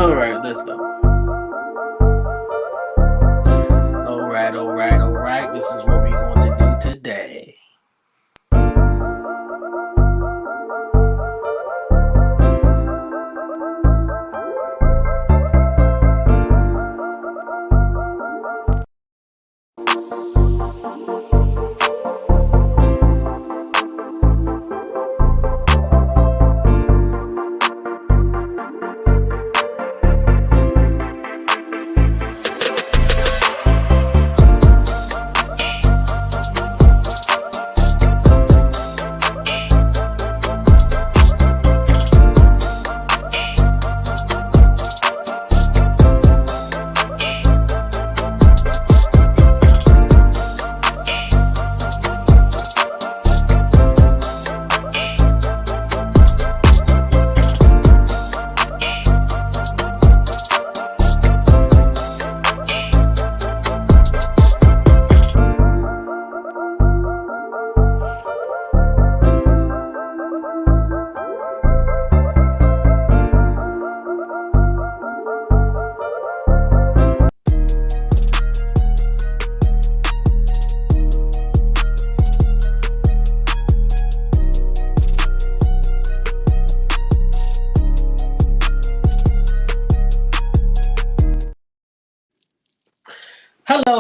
All right, let's go. All right. This is what we're going to do today.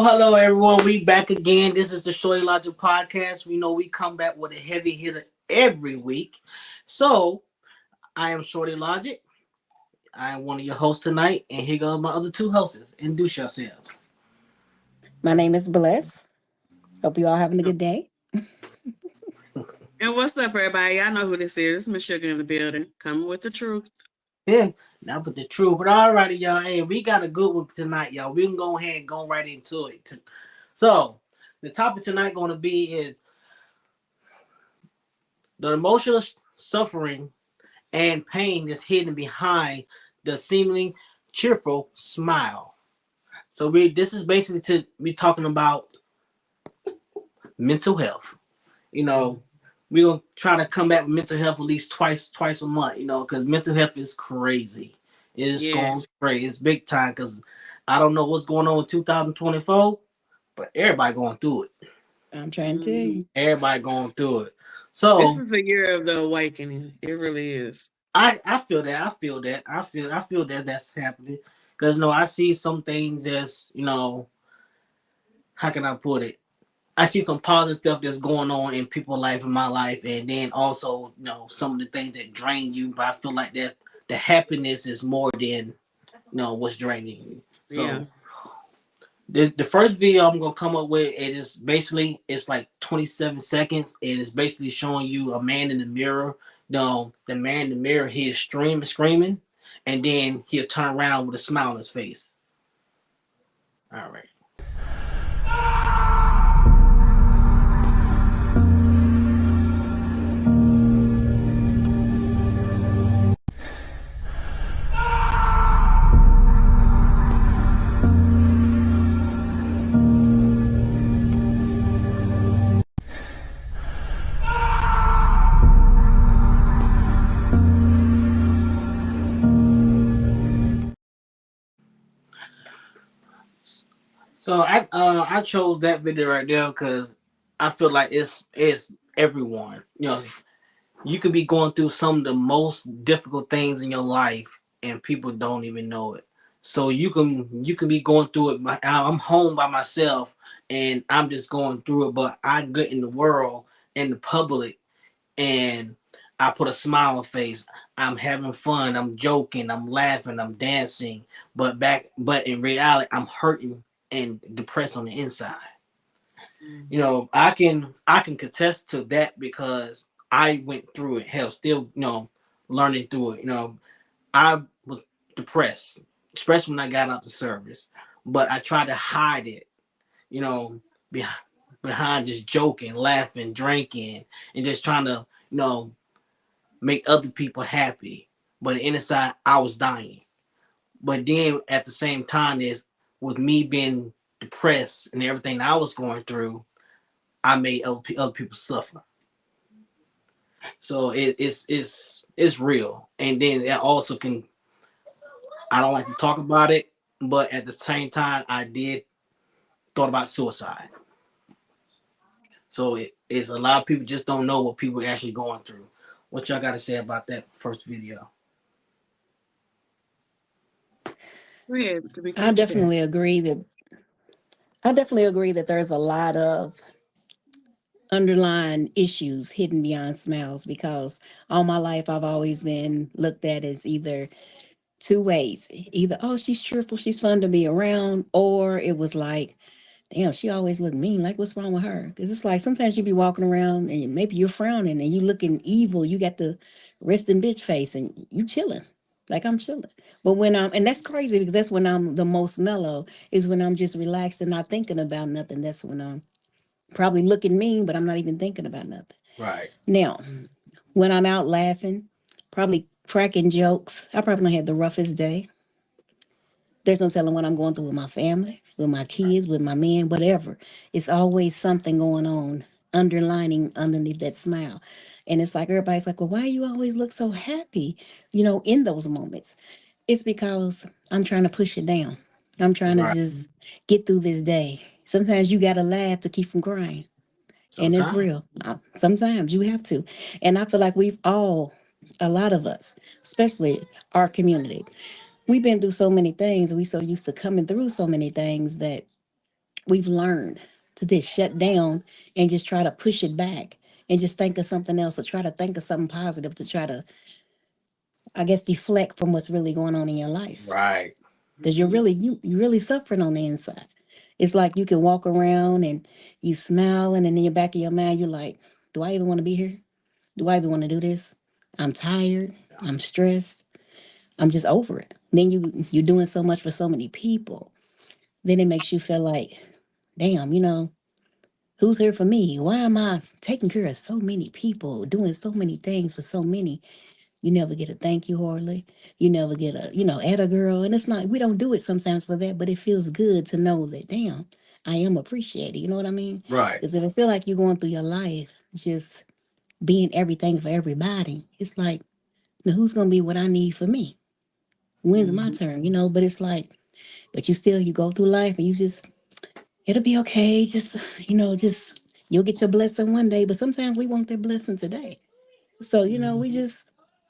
Hello, everyone. We back again. This is the Shorty Logic Podcast. We know we come back with a heavy hitter every week. So, I am Shorty Logic. I am one of your hosts tonight, and here go my other two hosts. Introduce yourselves. My name is Bliss. Hope you all having a good day. And what's up, everybody? I know who this is. It's Miss Sugar in the building, coming with the truth. Yeah, not with the truth. But alrighty, y'all. Hey, we got a good one tonight, y'all. We can go ahead and go right into it. So, the topic tonight going to be is the emotional suffering and pain that's hidden behind the seemingly cheerful smile. So this is basically to be talking about mental health. You know, we're gonna try to come back with mental health at least twice a month, because mental health is crazy. It's going crazy. It's big time because I don't know what's going on in 2024, but everybody going through it. I'm trying to. Everybody going through it. So this is the year of the awakening. It really is. I feel that. I feel that that's happening. Because I see some things as, how can I put it? I see some positive stuff that's going on in people's life, in my life, and then also, some of the things that drain you. But I feel like that the happiness is more than, what's draining you. So the first video I'm gonna come up with, it's like 27 seconds, and it's basically showing you a man in the mirror. The man in the mirror, he is screaming, and then he'll turn around with a smile on his face. All right. So I chose that video right there because I feel like it's everyone. You could be going through some of the most difficult things in your life, and people don't even know it. So you can be going through it. I'm home by myself, and I'm just going through it. But I get in the world, in the public, and I put a smile on face. I'm having fun. I'm joking. I'm laughing. I'm dancing. But in reality, I'm hurting and depressed on the inside. I can contest to that because I went through it. Hell, still, learning through it. I was depressed, especially when I got out the service. But I tried to hide it, behind just joking, laughing, drinking, and just trying to, make other people happy. But inside, I was dying. But then at the same time, with me being depressed and everything I was going through, I made other people suffer. So it's real. And then that also can I don't like to talk about it, but at the same time, I did thought about suicide. So it is a lot of people just don't know what people are actually going through. What y'all got to say about that first video? Go ahead, Tamika, I what you got? definitely agree that I definitely agree that there's a lot of underlying issues hidden beyond smiles because all my life I've always been looked at as either two ways. Either, oh, she's cheerful, she's fun to be around, or it was like, damn, she always looked mean. Like, what's wrong with her? Because it's like sometimes you be walking around and maybe you're frowning and you looking evil. You got the resting bitch face and you chilling. Like I'm chilling. But when I'm, and that's crazy because that's when I'm the most mellow, is when I'm just relaxed and not thinking about nothing. That's when I'm probably looking mean, but I'm not even thinking about nothing. Right. Now, when I'm out laughing, probably cracking jokes, I probably had the roughest day. There's no telling what I'm going through with my family, with my kids, with my man, whatever. It's always something going on underlining underneath that smile. And it's like everybody's like, well, why you always look so happy, in those moments? It's because I'm trying to push it down. I'm trying to Right. just get through this day. Sometimes you got to laugh to keep from crying. And it's Sometimes. real. Sometimes you have to. And I feel like a lot of us, especially our community, we've been through so many things. We so used to coming through so many things that we've learned to just shut down and just try to push it back and just think of something else or try to think of something positive to try to, I guess, deflect from what's really going on in your life. Right. Because you're Mm-hmm. you're really suffering on the inside. It's like you can walk around and you smile, and then in the back of your mind, you're like, do I even want to be here? Do I even want to do this? I'm tired. I'm stressed. I'm just over it. Then you're doing so much for so many people. Then it makes you feel like, damn, who's here for me? Why am I taking care of so many people, doing so many things for so many? You never get a thank you hardly. You never get a, at a girl. And it's not, we don't do it sometimes for that, but it feels good to know that, damn, I am appreciated. You know what I mean? Right. Because if it feel like you're going through your life just being everything for everybody, it's like, now who's going to be what I need for me? When's my Mm-hmm. turn? But it's like, but you go through life and you just, it'll be okay. Just, you'll get your blessing one day. But sometimes we want that blessing today. So, Mm-hmm.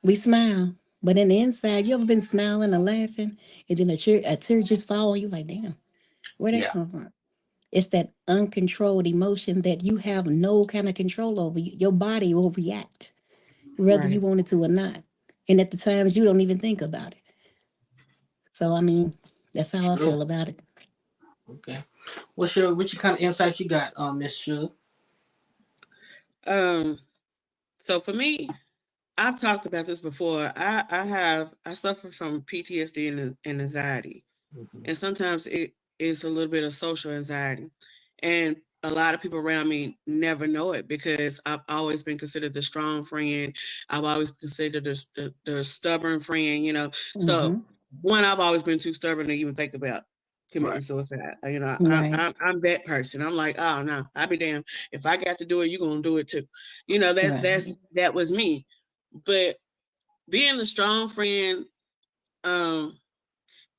we smile. But in the inside, you ever been smiling or laughing and then a tear just fall and you like, damn, where that Yeah. come from? It's that uncontrolled emotion that you have no kind of control over. Your body will react, whether you Right. want it to or not. And at the times you don't even think about it. So I mean, that's how I True. feel about it. Okay. What's your kind of insight you got, Miss Suge? Um, so for me, I've talked about this before. I suffer from PTSD and anxiety. Mm-hmm. And sometimes it is a little bit of social anxiety. And a lot of people around me never know it because I've always been considered the strong friend. I've always considered the stubborn friend. So, Mm-hmm. one, I've always been too stubborn to even think about committing Right. suicide. Right. I'm that person. I'm like, oh no, I'll be damned. If I got to do it, you're gonna do it too. Right. That was me. But being the strong friend, um,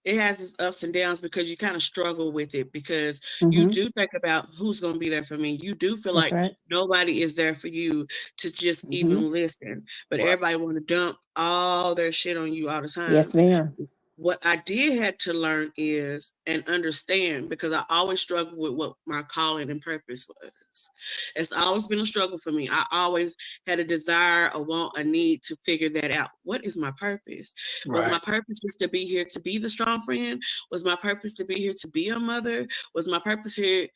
it has its ups and downs because you kind of struggle with it because you Mm-hmm. do think about who's going to be there for me. You do feel That's like right. nobody is there for you to just Mm-hmm. even listen, but Right. everybody want to dump all their shit on you all the Yes, time. ma'am. What I did had to learn is and understand because I always struggled with what my calling and purpose was. It's always been a struggle for me. I always had a desire, a want, a need to figure that out. What is my purpose? Was my Right. purpose just to be here to be the strong friend? Was my purpose to be here to be a mother? Was my purpose here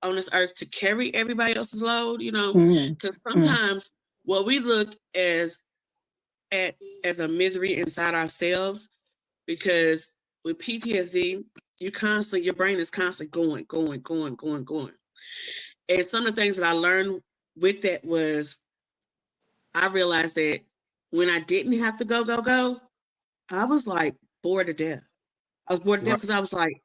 on this earth to carry everybody else's load? Mm-hmm. Because sometimes what we look at as a misery inside ourselves because with PTSD, your brain is constantly going, going, going, going, going. And some of the things that I learned with that was I realized that when I didn't have to go, go, go, I was like bored to death. I was bored to death Right. because I was like,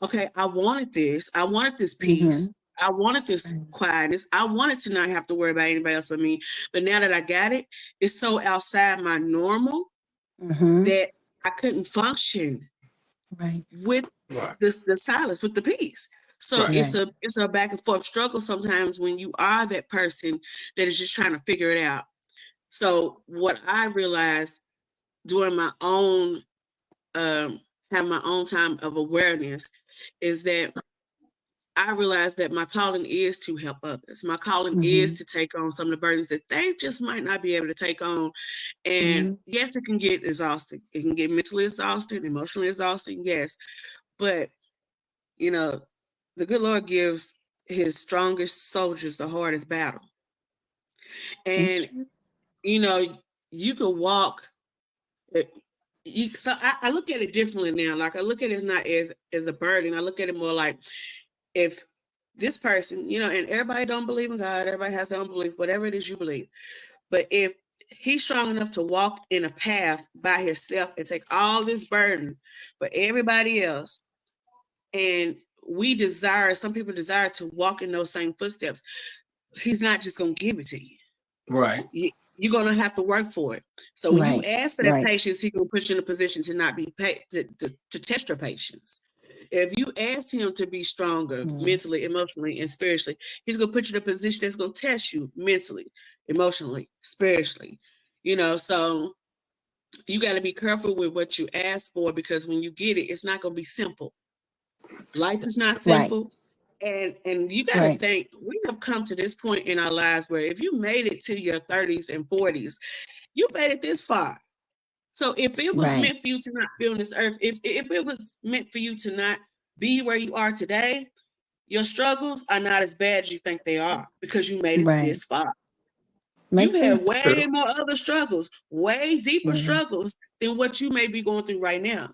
okay, I wanted this. I wanted this Mm-hmm. peace. I wanted this quietness. I wanted to not have to worry about anybody else but me. But now that I got it, it's so outside my normal Mm-hmm. that I couldn't function Right. with Right. the silence, with the peace. So Right. Right. it's a back and forth struggle sometimes when you are that person that is just trying to figure it out. So what I realized during my own have my own time of awareness is that I realized that my calling is to help others. My calling is Mm-hmm. to take on some of the burdens that they just might not be able to take on. And Mm-hmm. yes, it can get exhausting. It can get mentally exhausting, emotionally exhausting, yes. But, you know, the good Lord gives his strongest soldiers the hardest battle. That's And, true. you know, you can walk I look at it differently now. Like I look at it not as a burden. I look at it more like if this person, and everybody don't believe in God, everybody has their own belief, whatever it is you believe. But if he's strong enough to walk in a path by himself and take all this burden for everybody else, and some people desire to walk in those same footsteps, he's not just gonna give it to you. Right. You're gonna have to work for it. So when you Right. ask for that Right. patience, he gonna put you in a position to not be paid to test your patience. If you ask him to be stronger Mm-hmm. mentally, emotionally, and spiritually, he's gonna put you in a position that's gonna test you mentally, emotionally, spiritually. So you got to be careful with what you ask for because when you get it, it's not gonna be simple. Life is not Right. simple. And you got to Right. think we have come to this point in our lives where if you made it to your 30s and 40s, you made it this far. So if it was Right. meant for you to not be on this earth, if it was meant for you to not be where you are today, your struggles are not as bad as you think they are because you made it Right. this far. You've Makes had sense. way True. more other struggles, way deeper Mm-hmm. struggles than what you may be going through right now.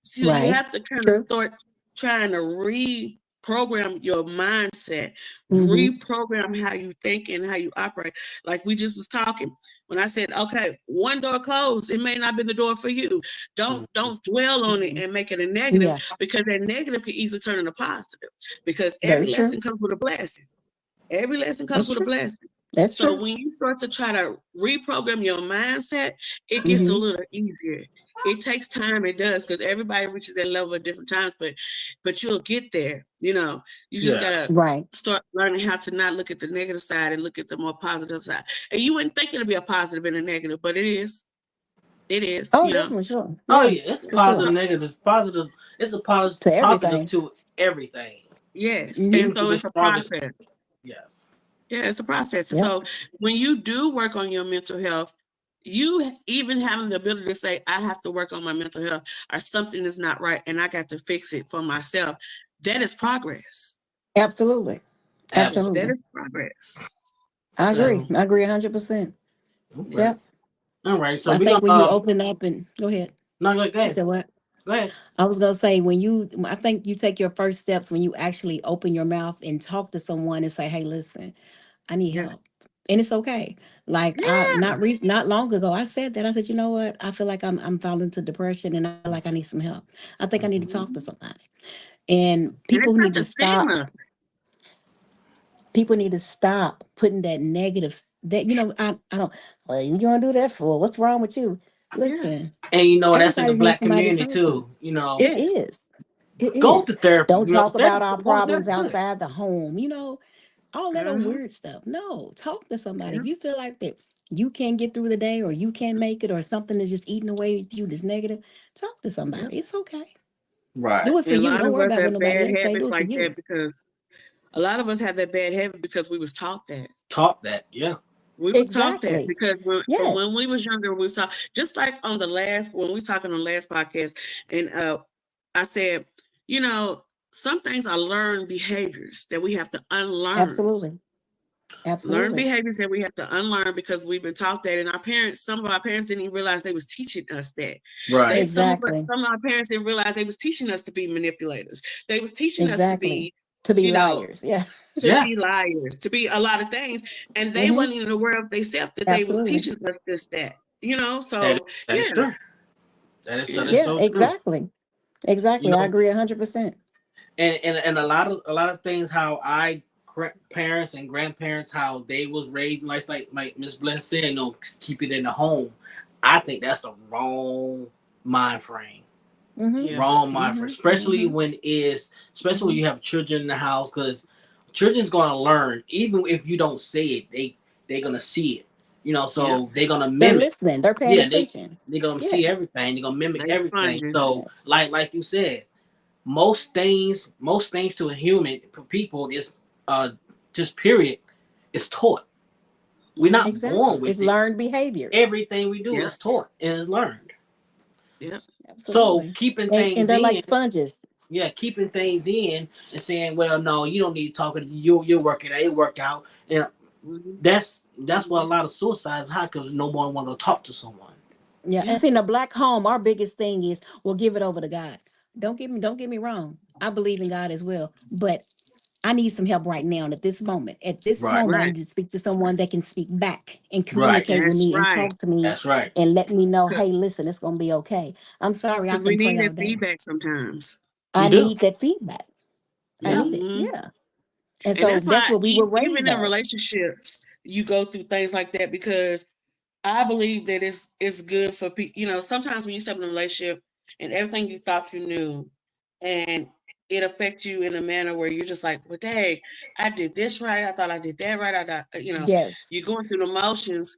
So you Right. have to kind of True. start trying to reprogram your mindset, Mm-hmm. reprogram how you think and how you operate. Like we just was talking. When I said, okay, one door closed, it may not be the door for you. Mhm. Don't dwell on it Mm-hmm. and make it a negative Yeah. because that negative can easily turn into positive. Because Very every true. lesson comes with a blessing. Every lesson comes That's with a true. blessing. That's So true. when you start to try to reprogram your mindset, it gets a Mm-hmm. little easier. It takes time, it does, because everybody reaches that level at different times, but you'll get there. You just Yeah. gotta Right. start learning how to not look at the negative side and look at the more positive side. And you wouldn't think it'll be a positive and a negative, but it is. It is. Oh, definitely sure. Oh Yeah, yeah, it's for sure. positive, negative, positive. It's a positive, To positive everything. to everything. Yes. And Mm-hmm. Even to so the it's a strongest. process. Yes. Yeah, it's a process. And Yep. so when you do work on your mental health, you even having the ability to say, I have to work on my mental health or something is not right and I got to fix it for myself, that is progress. Absolutely. Absolutely. That Absolutely. is progress. I agree. So, I agree 100%. yeah. Okay. Yep. All right. So I we think gonna when you open up and go ahead. no, go You ahead. said what? Go ahead. I was gonna say I think you take your first steps when you actually open your mouth and talk to someone and say, "Hey, listen, I need Yeah. help," and it's okay. Like Yeah. not long ago, I said that. I said, "You know what? I feel like I'm falling into depression, and I feel like I need some help. I think I need to Mhm. talk to somebody." And And it's such a stigma. people need to stop putting that negative that I don't well, you gonna do that for? What's wrong with you? Yeah. Listen, And that's in the everybody needs black somebody to community turn to. too. It Yes. is. It Go is. to therapy. Don't talk about our Go to problems therapy. Good. outside the home. All that old Uh-huh. weird stuff. No, talk to somebody. Yeah. If you feel like that you can't get through the day or you can't make it or something is just eating away with you that's negative, talk to Yeah. somebody. It's okay. Right. Do it for And a you. lot Don't of worry us about what have nobody bad else say. Do habits it for like you. that because a lot of us have that bad habit because we was taught that. Taught that. Yeah. We was taught that Exactly. because from Yes. when we was younger, we was taught just like on the last when we was talking on the last podcast, and I said, you know, some things are learned behaviors that we have to unlearn. Absolutely. Learn Absolutely. behaviors that we have to unlearn because we've been taught that, and some of our parents didn't even realize they was teaching us that. Right. Exactly. Some of our parents didn't realize they was teaching us to be manipulators. They was teaching us to Exactly. be, To be you know, liars. Yeah. to Yeah. be liars, to be a lot of things, and they Hmm. wasn't even aware of themselves that they was Absolutely. teaching us this that. That So that yeah, is true. That yeah, is Yeah, so true. exactly. You Exactly. I know, agree 100%. and a lot of things how parents and grandparents how they was raised like Miss Bless said, keep it in the home. I think that's the wrong mind frame. Mm-hmm. Yeah. Wrong mind frame, Mm-hmm. especially Mm-hmm. when you have children in the house, because children's gonna learn even if you don't say it. They're gonna see it. Yeah. So they're gonna They're mimic. listening. They're paying Yeah, attention. they're gonna see Yes. everything. They're gonna mimic They everything. sponges. So Yes. like you said, most things to a human for people is just period is taught. We're Mm-hmm. not Exactly. born It's with it. learned behaviors. Everything we do Yeah. is taught and is learned. Yeah. So Absolutely. keeping And things they're like in, sponges. yeah, keeping things in and saying, well, no, you don't need talking. You work it out. It work out. And Mm-hmm. that's why a lot of suicides high, because no one want to talk to someone. Yeah. Yeah. And see, in a black home, our biggest thing is we'll give it over to God. Don't get me wrong. I believe in God as well. But I need some help right now. And at this moment, Right. I Right. need to speak to someone that can speak back and Right. communicate with That's me and right. talk to me That's right. and let me know, hey, listen, it's gonna be okay. I'm sorry, I Because we can need pray that all day. feedback sometimes. I We do. need that feedback. I Yeah. need it. Hmm. Yeah. And And so that's that's why, what we were even raised in as. relationships, you go through things like that because I believe that it's good for people. Sometimes when you step in a relationship and everything you thought you knew, and it affects you in a manner where you're just like, well, dang, I did this right. I thought I did that right. I thought, Yes. you're going through the motions.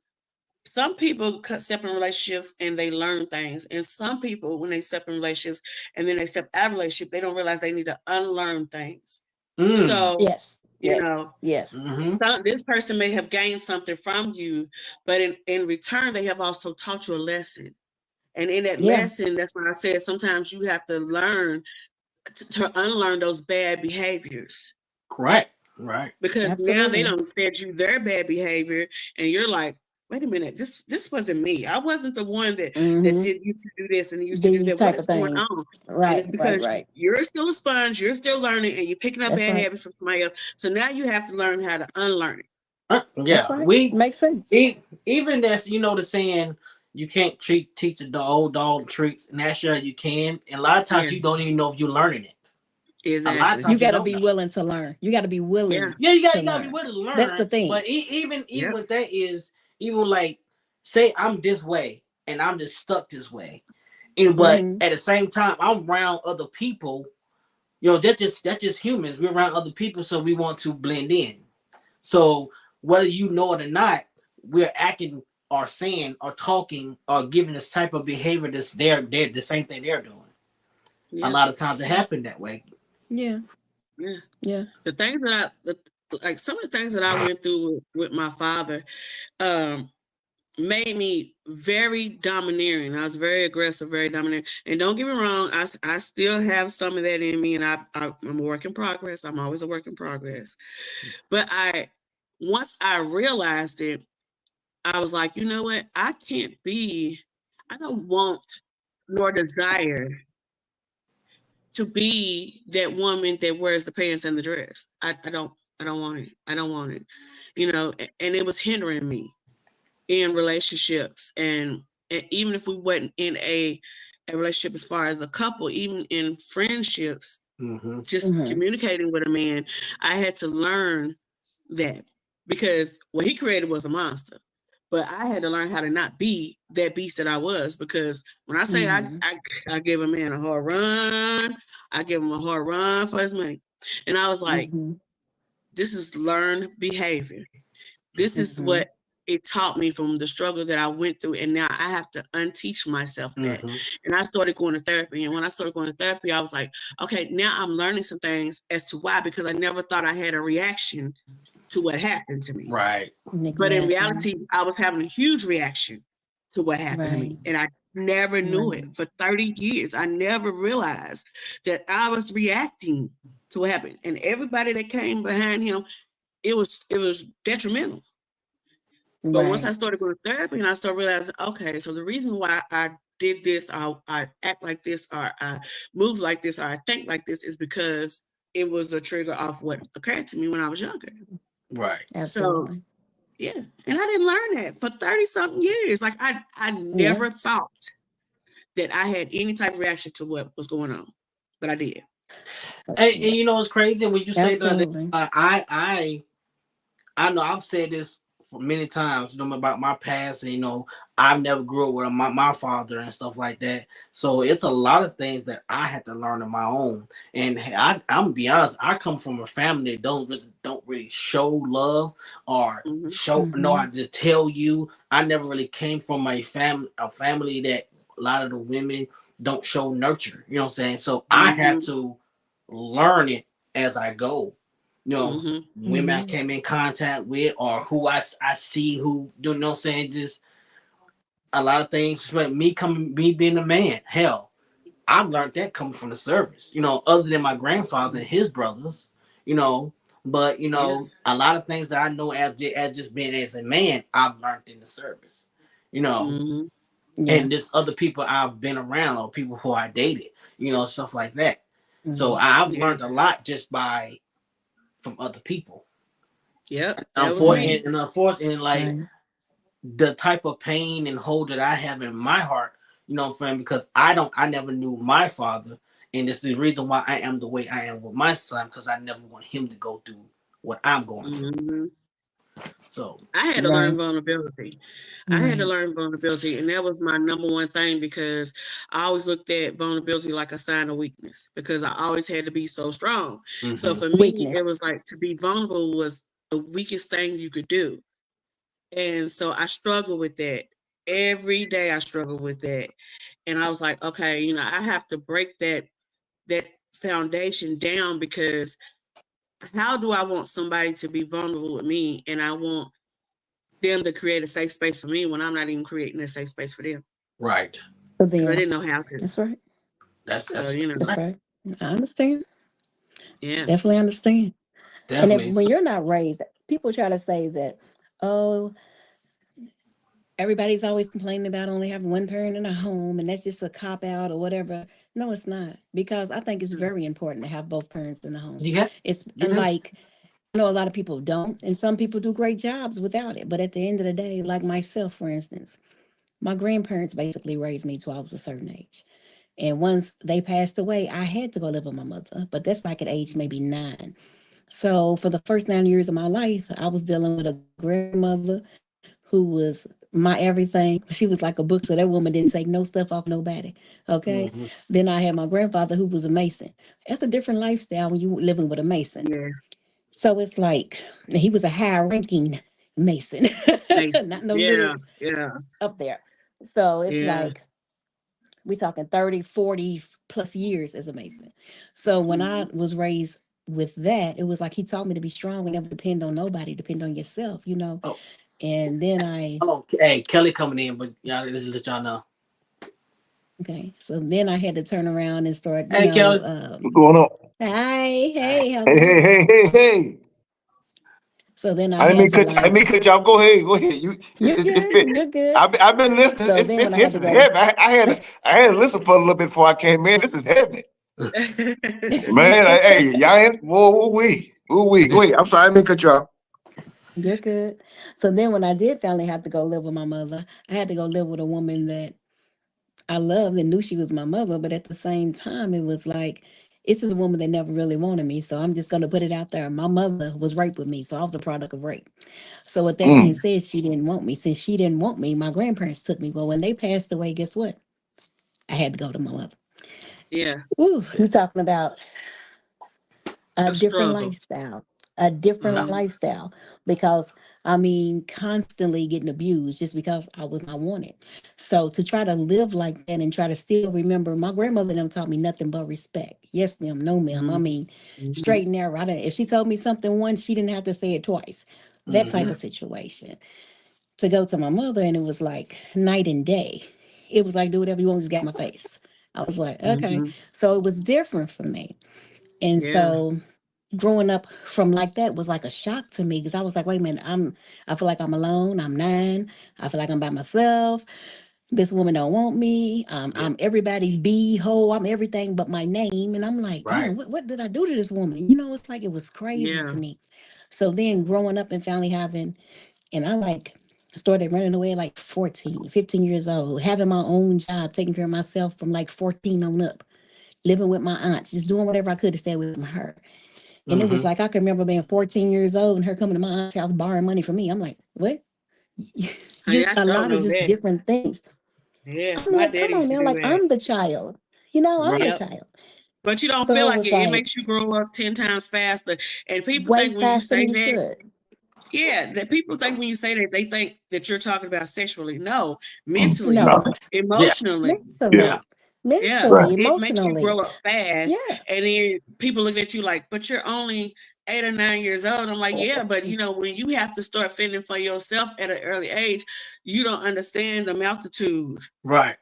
Some people step in relationships and they learn things, and some people, when they step in relationships and then they step out of a relationship, they don't realize they need to unlearn things. Mm. So, Yes. you Yes. know, Yes. Mm-hmm. this person may have gained something from you, but in return, they have also taught you a lesson. And in that Yeah. lesson, that's why I said sometimes you have to learn to unlearn those bad behaviors, Correct. Right. because now they Absolutely. don't fed you their bad behavior, and you're like, wait a minute, this wasn't me. I wasn't the one that Mm-hmm. did used to do this and used to do These that. What type of is going things. on? And Right. it's Right. because Right. you're still a sponge, you're still learning, and you're picking up That's bad right. habits from somebody else. So now you have to learn how to unlearn it. That's Yeah. right. Makes sense. Even that's, the saying, you can't teach the old dog tricks. And naturally you can. And a lot of Yeah, times you don't even know if you're learning it. A lot of exactly. You times you got to don't be know. willing to learn. You got to be Yeah, willing Yeah, to you gotta be learn. willing to That's the learn. thing. But even yeah, with that is, even like, say I'm this way and I'm just stuck this way. And but Mm-hmm. at the same time I'm around other people. That's just humans. We're around other people, so we want to blend in. So whether you know it or not, we're acting or saying or talking or giving this type of behavior that's they're the same thing they're doing. A yeah, lot of times it yeah, happened that way. Yeah. yeah. Yeah. The things like some of the things that I went through with my father, um, made me very domineering. I was very aggressive, very domineering. And don't get me wrong, I still have some of that in me, and I'm a work in progress. I'm always a work in progress. But once I realized it, I was like, you know what? I don't want nor desire to be that woman that wears the pants and the dress. I don't want it. I don't want it. And it was hindering me in relationships, and even if we wasn't in a relationship as far as a couple, even in friendships, Mm-hmm. just Mm-hmm. communicating with a man, I had to learn that, because what he created was a monster. But I had to learn how to not be that beast that I was, because when I say Mm-hmm. I give a man a hard run, I give him a hard run for his money. And I was like, Mm-hmm. this is learned behavior. This is Mm-hmm. what it taught me from the struggle that I went through. And now I have to unteach myself that. Mm-hmm. And I started going to therapy. And when I started going to therapy, I was like, okay, now I'm learning some things as to why, because I never thought I had a reaction to what happened to me. Right. But in Exactly. reality, I was having a huge reaction to what happened to Right. me. And I never knew it Right. for 30 years. I never realized that I was reacting to what happened. And everybody that came behind him, it was detrimental. But once I Right. started going to therapy and I started realizing, okay, so the reason why I did this, I act like this, or I move like this, or I think like this, is because it was a trigger off what occurred to me when I was younger. Right. So Absolutely. yeah, and I didn't learn that for 30 something years. Like I Yeah. never thought that I had any type of reaction to what was going on, but I did. And Yeah. it's crazy when you say that. Absolutely. I know I've said this for many times, about my past, and I never grew up with my father and stuff like that. So it's a lot of things that I had to learn on my own. And I'm gonna be honest, I come from a family that don't really show love or Mm-hmm. show. No, I Mm-hmm. just tell you. I never really came from a family that a lot of the women don't show nurture. You know what I'm saying? So I had Mm-hmm. to learn it as I go. Mm-hmm. Women I Mm-hmm. came in contact with or who I see who you know what I'm saying, just a lot of things. Me being a man, hell, I've learned that coming from the service. Other than my grandfather and his brothers, you know. But Yeah. a lot of things that I know as just being as a man, I've learned in the service. You know, Mm-hmm. Yeah. and there's other people I've been around or people who I dated, stuff like that. So Mm-hmm. I've Yeah. learned a lot just by from other people. Yep. That was me. Unfortunately, and like Right. the type of pain and hold that I have in my heart, friend, because I never knew my father, and this is the reason why I am the way I am with my son, because I never want him to go through what I'm going through. Mm-hmm. So, I had to learn Right. vulnerability. I had to Right. learn vulnerability, and that was my number one thing because I always looked at vulnerability like a sign of weakness because I always had to be so strong. So hmm for me, it Weakness. was like to be vulnerable was the weakest thing you could do. And so I struggle with that. Every day I struggle with that. And I was like, okay, I have to break that foundation down because how do I want somebody to be vulnerable with me and I want them to create a safe space for me when I'm not even creating a safe space for them right, For because I them. didn't know how to. That's right. So, That's right, right. I understand. yeah. Definitely understand. And if definitely. when So, you're not raised, people try to say that, oh, everybody's always complaining about only having one parent in a home and that's just a cop out or whatever. No, it's not. Because I think it's Mm. very important to have both parents in the home. you got It's you do like I know a lot of people don't, and some people do great jobs without it. But at the end of the day, like myself, for instance, my grandparents basically raised me till I was a certain age. And once they passed away, I had to go live with my mother. But that's like at age maybe 9. So for the first 9 years of my life, I was dealing with a grandmother who was my everything. She was like a book, so that woman didn't take no stuff off nobody. Okay. hmm Then I had my grandfather who was a mason. That's a different lifestyle when you living with a mason. Yes. So it's like he was a high ranking mason, not no Yeah. little Yeah. up there. So it's Yeah. like we talking 30, 40 plus years as a mason. So when I Mhm. was raised with that, it was like he taught me to be strong and never depend on nobody, depend on yourself. Oh, And then I, hello, hey, Kelly coming in, but yeah, this is let y'all know. okay, so then I had to turn around and start, Hey, Kelly. What's going on? hi, Hey, hey, how's Hey, it hey, going? hey, hey, hey. So then I I didn't had mean to cut. I didn't mean like, cut y'all. Go ahead. Go ahead. you're good, you're good. I've been listening. So It's then when it's I had it's to hey. go, heavy. I had to listen for a little bit before I came in. This is heavy, man. Hey, y'all ain't. Whoa, woo wee. Go ahead. I'm sorry. I didn't mean cut y'all. you're good. So then when I did finally have to go live with my mother, I had to go live with a woman that I loved and knew she was my mother, but at the same time, it was like, this is a woman that never really wanted me. So I'm just going to put it out there. My mother was raped with me. So I was a product of rape. So with that being Mm. said, she didn't want me. Since she didn't want me, my grandparents took me. Well, when they passed away, guess what? I had to go to my mother. Yeah. Ooh, we're talking about a A different struggle. lifestyle, a different Mhm. Mhm. lifestyle. Because I mean, constantly getting abused just because I was not wanted. So to try to live like that and try to still remember, my grandmother them taught me nothing but respect. Yes, ma'am. No, ma'am. I Mhm. mean, Mhm. straight and narrow. If she told me something once, she didn't have to say it twice. That type Mhm. of situation. To go to my mother, and it was like night and day. It was like do whatever you want, just get my face. I was like, okay. Mhm. So it was different for me. And Yeah. so growing up from like that was like a shock to me because I was like, wait a minute, I feel like I'm alone. I'm 9. I feel like I'm by myself. This woman don't want me. Yeah. I'm everybody's hole. I'm everything but my name. And I'm like, Right. damn, what did I do to this woman? It's like it was crazy to Yeah. me. So then growing up and finally having, and I like started running away at like 14, 15 years old, having my own job, taking care of myself from like 14 on up, living with my aunts, just doing whatever I could to stay with her. And it was hmm like I can remember being 14 years old and her coming to my aunt's house borrowing money from me. I'm like, what? Honey, just I a don't lot of know just that. different things. Yeah, I'm my like, come daddy on used to now, do like that. I'm the child. You know, I'm the Right. Yep. child. But you don't feel So it like was it. It like makes you grow up 10 times faster. And people way think when you faster say than you that, should. yeah, that people think when you say that, they think that you're talking about sexually. No, Mm, mentally, No, no. Yeah. emotionally. Yeah. mentally, Yeah, mentally, Right. it makes you emotionally. grow up fast. Yeah. And then people look at you like, but you're only 8 or 9 years old. I'm like, yeah, but when you have to start fending for yourself at an early age, you don't understand the multitude Right.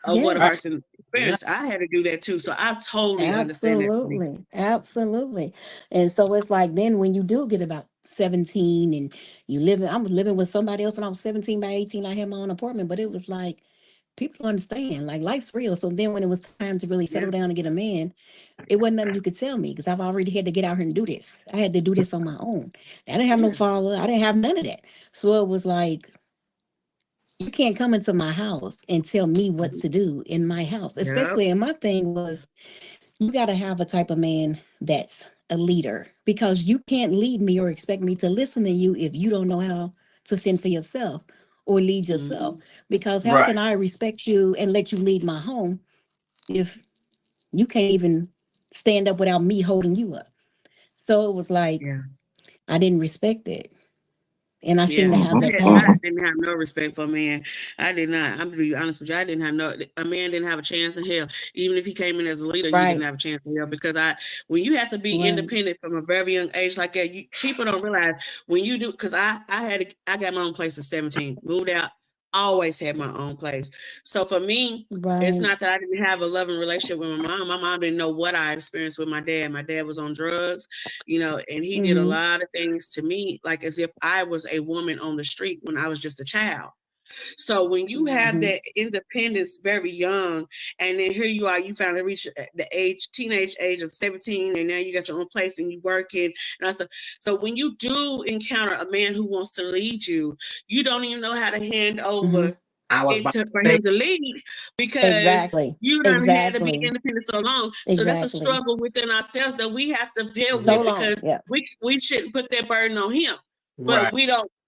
of what a Right. Yes. person Yeah. experienced. I had to do that too. So I totally understand that for me. Absolutely. Absolutely. And so it's like then when you do get about 17 and I was living with somebody else when I was 17 by 18, I had my own apartment, but it was like people understand, like life's real. So then when it was time to really Yeah. settle down and get a man, it wasn't nothing you could tell me because I've already had to get out here and do this. I had to do this on my own. I didn't have no Yeah. father. I didn't have none of that. So it was like, you can't come into my house and tell me what to do in my house. Yep. Especially, and my thing was, you got to have a type of man that's a leader because you can't lead me or expect me to listen to you if you don't know how to fend for yourself or lead yourself. Mhm. Because how Right. can I respect you and let you lead my home if you can't even stand up without me holding you up? So it was like, Yeah. I didn't respect it. And I seem Yeah. to have Mhm, that I mhm. pattern. didn't have no respect for a man. I did not. I'm gonna be honest with you. I didn't have no. A man didn't have a chance in hell. Even if he came in as a leader, he didn't Right, have a chance in hell because when you have to be right. independent from a very young age like that, people don't realize when you do. Because I got my own place at 17. Moved out. Always had my own place. So for me, it's Right. not that I didn't have a loving relationship with my mom. My mom didn't know what I experienced with my dad. My dad was on drugs, and he did a Mm-hmm. lot of things to me, like as if I was a woman on the street when I was just a child. So when you have Mm-hmm. that independence very young, and then here you are, you finally reach the teenage age of 17, and now you got your own place and you working and all stuff. So when you do encounter a man who wants to lead you, you don't even know how to hand Mm-hmm. over I was about it for to say. him to lead because Exactly. you done had to be Exactly. independent so long. So that's a Exactly. struggle within ourselves that we have to deal So with Mhm. long. because Yeah. we shouldn't put that burden on him. But Right.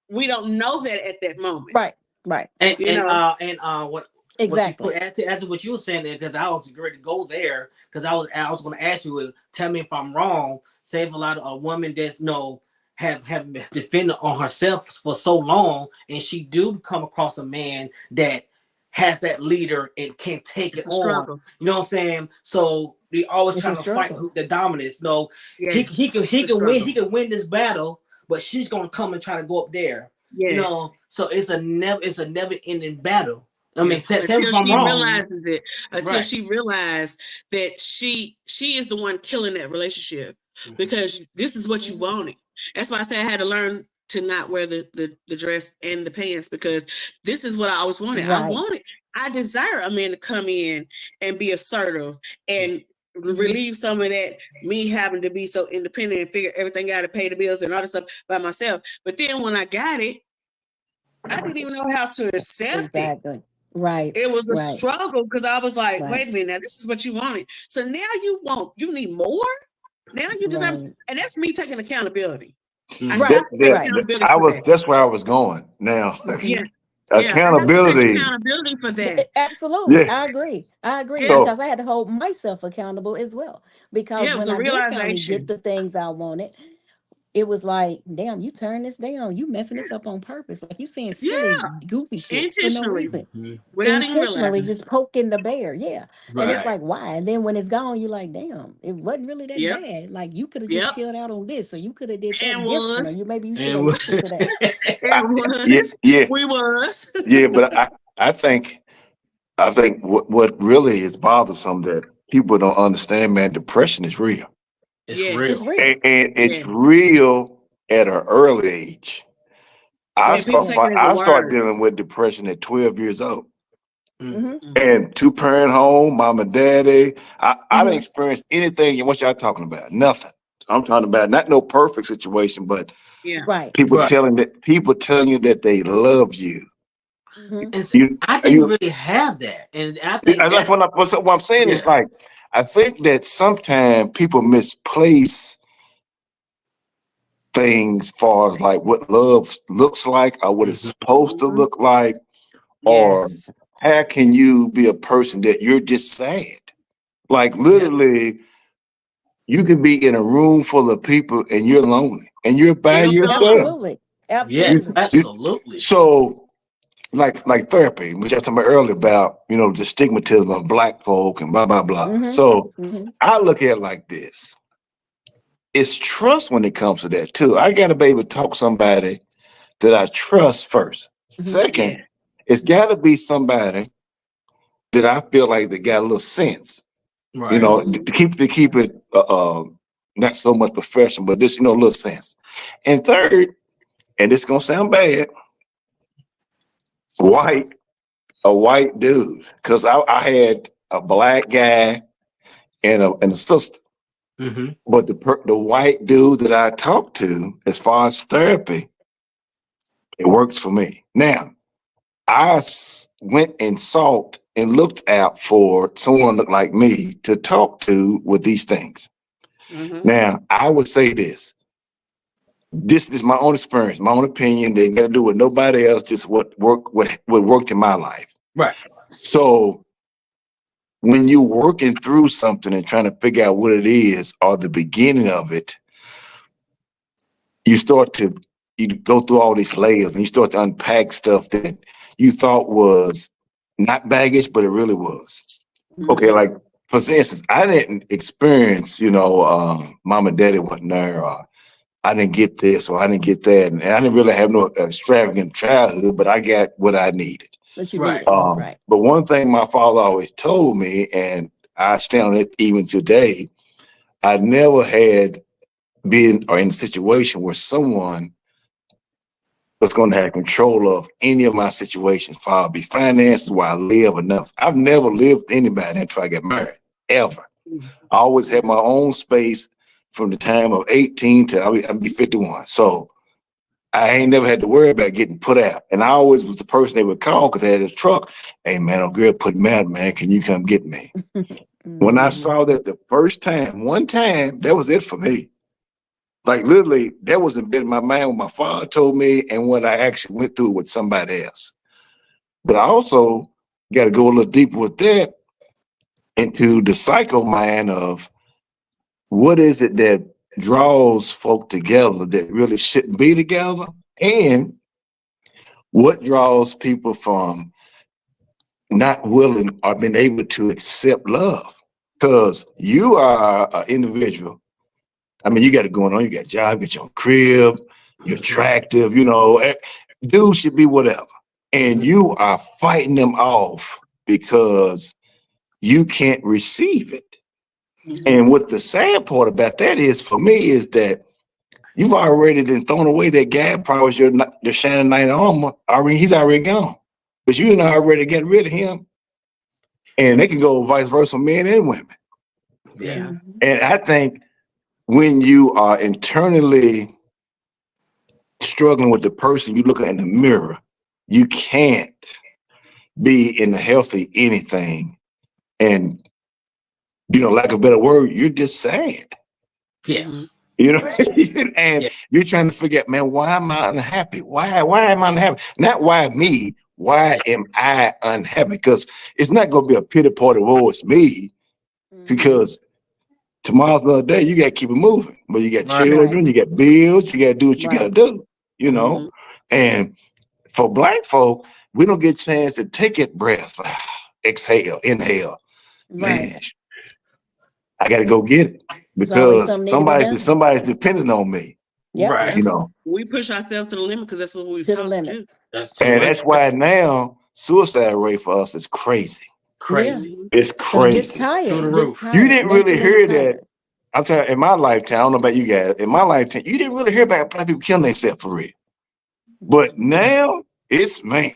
we don't know that at that moment. Right. Right. And You and know? uh and uh what you Exactly. add to what you were saying there because I was ready to go there because I was going to ask you tell me if I'm wrong. Say if a lot of a woman that's have been defended on herself for so long and she do come across a man that has that leader and can take it It's a on. struggle. You know what I'm saying? So they always It's a trying to fight struggle. the dominance. No, he Yes, can it's he a can win struggle. he can win this battle, but she's gonna come and try to go up there. Yes. So it's a never ending battle. I mean, Yeah. tell me if I'm wrong. Until Right. she realized that she is the one killing that relationship Mhm. because this is what you Mhm. wanted. That's why I said I had to learn to not wear the dress and the pants because this is what I always wanted. Right. I desire a man to come in and be assertive and Mm-hmm. relieve some of that me having to be so independent and figure everything out to pay the bills and all this stuff by myself. But then when I got it, I didn't even know how to accept it. Exactly. Right. It was a Right. struggle because I was like, Right. wait a minute, now this is what you wanted. So now you need more. Now you deserve, Right. and that's me taking accountability. I Mhm. Right. have That, to take Right. that, accountability I for was that. that's where I was going. Now, Mm-hmm. Yeah, yeah, I have to take accountability. accountability for that. Absolutely. Yeah. I agree. I agree Yeah, because So I had to hold myself accountable as well. Because yeah, it was when a I did finally get realization. the things I wanted, it was like, damn, you turn this down. You messing this up on purpose. Like you saying silly, Yeah, goofy shit for no intentionally, reason. Mhm. without even Intentionally realizing. just poking the bear. Yeah. And it's Right. like, why? And then when it's gone, you're like, damn, it wasn't really that Yep, bad. Like you could have just yep, chilled out on this, or you could have did and that different, or was, you maybe you should And it have was listened to that. I, and yeah, was, yeah, we was. yeah. But I think what really is bothersome that people don't understand, man. Depression is real, it's It's Yes, real. real. and it's yes, real at an early age. I and people start take Yes. it as a I start word. dealing with depression at 12 years old. Mhm. Mm-hmm. Mhm. And two-parent home, mom and daddy. I didn't Mm-hmm. experience anything. What y'all talking about? Nothing. I'm talking about not no perfect situation, but Yeah, Right. Right. people telling you that they love you. Mm-hmm. And You I didn't you. really have that, and I think That's that's what I'm saying is yeah. like I think that sometimes people misplace things far as like what love looks like or what it's supposed to look like, or Yes. how can you be a person that you're just sad? Like literally, you can be in a room full of people and you're lonely and you're by Real talk. yourself. Absolutely. Yes, Absolutely. You- absolutely. so like therapy, which I was talking about earlier about, the stigmatism of black folk and blah blah blah. Mm-hmm. So Mm-hmm. I look at it like this. It's trust when it comes to that too. I gotta be able to talk to somebody that I trust first. Mm-hmm. Yeah. Second, it's gotta be somebody that I feel like they got a little sense, Right. to keep it not so much professional, but just a little sense. And third, and this gonna sound bad, white a white dude, because I had a black guy and a sister, Mm-hmm. but the white dude that I talked to, as far as therapy, it works for me. Now went and sought and looked out for someone look like me to talk to with these things. Mm-hmm. Now I would say this. This is my own experience, my own opinion. They got to do with nobody else, just what worked in my life. Right. So when you're working through something and trying to figure out what it is or the beginning of it, you start to you go through all these layers and you start to unpack stuff that you thought was not baggage, but it really was. Okay, Mm-hmm. like for instance, I didn't experience, mom and daddy wasn't there, or I didn't get this, or I didn't get that, and I didn't really have no extravagant childhood, but I got what I needed. What you Right. needed. Right. But one thing my father always told me, and I stand on it even today, I never had been or in a situation where someone was going to have control of any of my situations, far be finances, where I live, or nothing. I've never lived with anybody until I got married, ever. I always had my own space from the time of 18 to I'll be 51. So I ain't never had to worry about getting put out. And I always was the person they would call because they had a truck. Hey, man, a girl put me out, man. Can you come get me? When I Mm-hmm. saw that the first time, one time, that was it for me. Like literally, that was embedded in my mind what my father told me and what I actually went through with somebody else. But I also got to go a little deeper with that into the psycho mind of what is it that draws folk together that really shouldn't be together, and what draws people from not willing or being able to accept love. Because you are an individual. I mean, you got it going on. You got a job, you got your crib, you're attractive, dude should be whatever. And you are fighting them off because you can't receive it. Mm-hmm. And what the sad part about that is for me is that you've already then thrown away that guy, probably was your shining knight armor. Already, he's already gone. But you done already get rid of him. And they can go vice versa, men and women. Yeah. Yeah. Mm-hmm. And I think when you are internally struggling with the person you look at in the mirror, you can't be in a healthy anything. And, lack of a better word, you're just sad. Mm-hmm. Yes. You know, and Yeah. you're trying to figure out, man, why am I unhappy? Why am I unhappy? Not why me, why Yeah. am I unhappy? Because it's not gonna be a pity party, oh, it's me, Mm-hmm. because tomorrow's another day, you gotta keep it moving. But you got Right. Right. children, you got bills, you gotta do what you gotta Right. do, you Mm-hmm. know. And for black folk, we don't get a chance to take it breath, exhale, inhale. Right. Man, I gotta go get it It's always because something need to be somebody's done. somebody's depending on me, Yep. Right. Yep. you know. We push ourselves to the limit because that's what we was To the taught to limit. do. That's too And much. that's why now suicide rate for us is crazy. Yeah. Crazy. Mm-hmm. It's Because just crazy. Through the tired. Just roof. You tired. didn't really Mentally hear that. tired. I'm telling you, in my lifetime, I don't know about you guys. In my lifetime, you didn't really hear about black people killing themselves for real. But Mm-hmm. now it's man.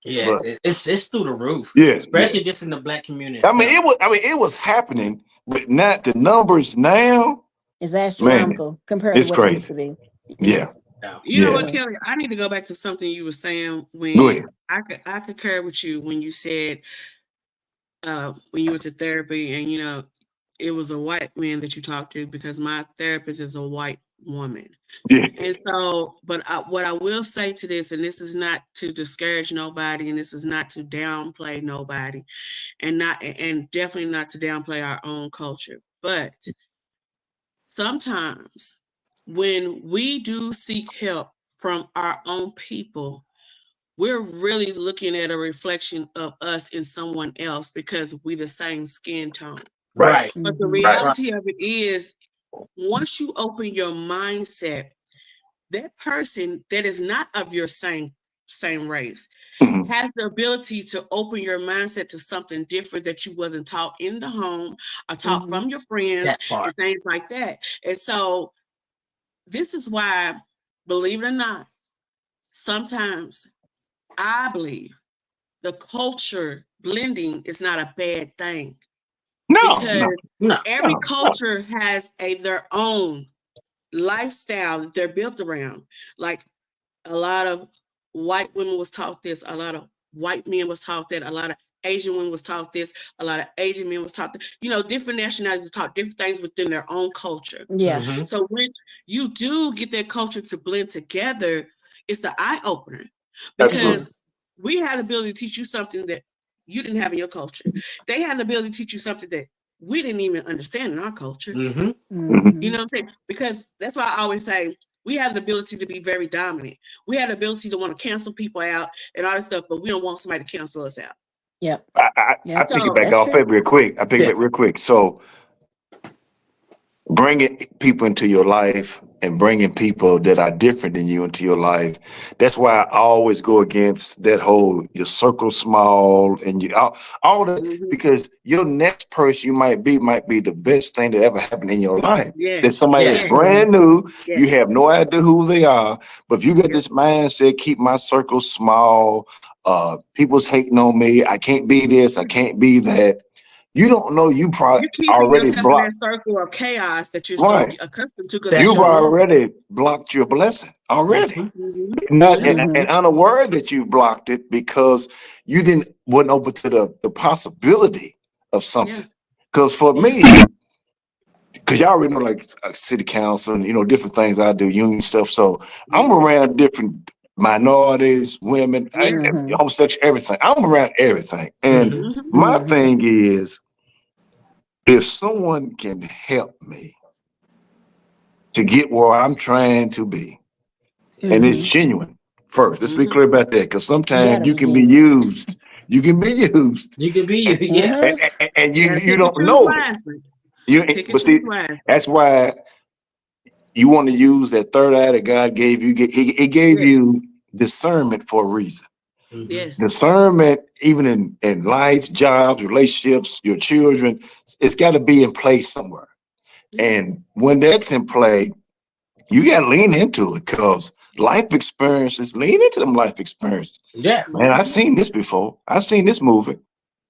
Yeah. But It's through the roof, yeah, yeah. especially just in the black community I mean, itself. it was happening, but not the numbers now. It's Man, astronomical compared to it's what it used crazy. to be. Yeah, Yes. Yeah. You know yeah. what, Definitely. Kelly? I need to go back to something you were saying Go when ahead. I concur with you when you said when you went to therapy and it was a white man that you talked to because my therapist is a white woman. Yeah. And so, but what I will say to this, and this is not to discourage nobody, and this is not to downplay nobody, and definitely not to downplay our own culture. But sometimes when we do seek help from our own people, we're really looking at a reflection of us in someone else because we the same skin tone. Right. Right. But the Right. Right. reality of it is, once you open your mindset, that person that is not of your same race Mhm. has the ability to open your mindset to something different that you wasn't taught in the home or taught Mm-hmm. from your friends That part. and things like that. And so this is why, believe it or not, sometimes I believe the culture blending is not a bad thing, No, because no, No. every no. culture has their own lifestyle that they're built around. Like, a lot of white women was taught this, a lot of white men was taught that, a lot of Asian women was taught this, a lot of Asian men was taught that. Different nationalities were taught different things within their own culture. Yeah. Mm-hmm. So when you do get that culture to blend together, it's an eye opener, Absolutely. because we have the ability to teach you something that you didn't have in your culture. They have the ability to teach you something that we didn't even understand in our culture. Mm-hmm. Mhm. You Mm-hmm. know what I'm saying? Because that's why I always say we have the ability to be very dominant. We have the ability to want to cancel people out and all that stuff, but we don't want somebody to cancel us out. Yep. I Yep. pick it So back That's off true. it real quick. I pick it Yeah. back real quick. So bringing people into your life and bringing people that are different than you into your life. That's why I always go against that whole your circle small and all that, mhm. because your next person you might be the best thing that ever happened in your life. Yes, There's somebody that's Yeah. yes, Mm-hmm. brand new. You yes, have no idea who they are. But if you get yep. this mindset, keep my circle small, people's hating on me. I can't be this, I can't be that. You don't know you probably You're keeping already yourself in that blocked. circle of chaos that you're so Right. accustomed to because That that's You've your part. norm. already blocked your blessing already. Mm-hmm. Hmm. Not Yep. and Mm-hmm. unaware that you blocked it because you didn't wasn't open to the possibility of Yeah. something. Because for Yeah. me, because y'all already know like city council and different things I do, union stuff. So I'm Hmm. around different minorities, women, Yeah. Mm-hmm. homosexual, everything. I'm around everything. And Mm-hmm. Hmm. my Mm-hmm. thing is, if someone can help me to get where I'm trying to be, and it's Mm-hmm. genuine first. Let's be Hmm. clear about that, because sometimes Gotta you be can be genuine. used. You can be used, You can be you. and, Mm-hmm. Yes. You got to you pick and don't choose know it. wisely. Pick and But see, choose wisely. that's why you want to use that third eye that God gave you. He gave Yes. you discernment for a reason. Mm-hmm. Yes. Discernment, even in life, jobs, relationships, your children, it's got to be in place somewhere. Yeah. And when that's in play, you got to lean into it, because life experiences, lean into them life experiences. Yeah. Man, I've Hmm. seen this before. I've seen this movie.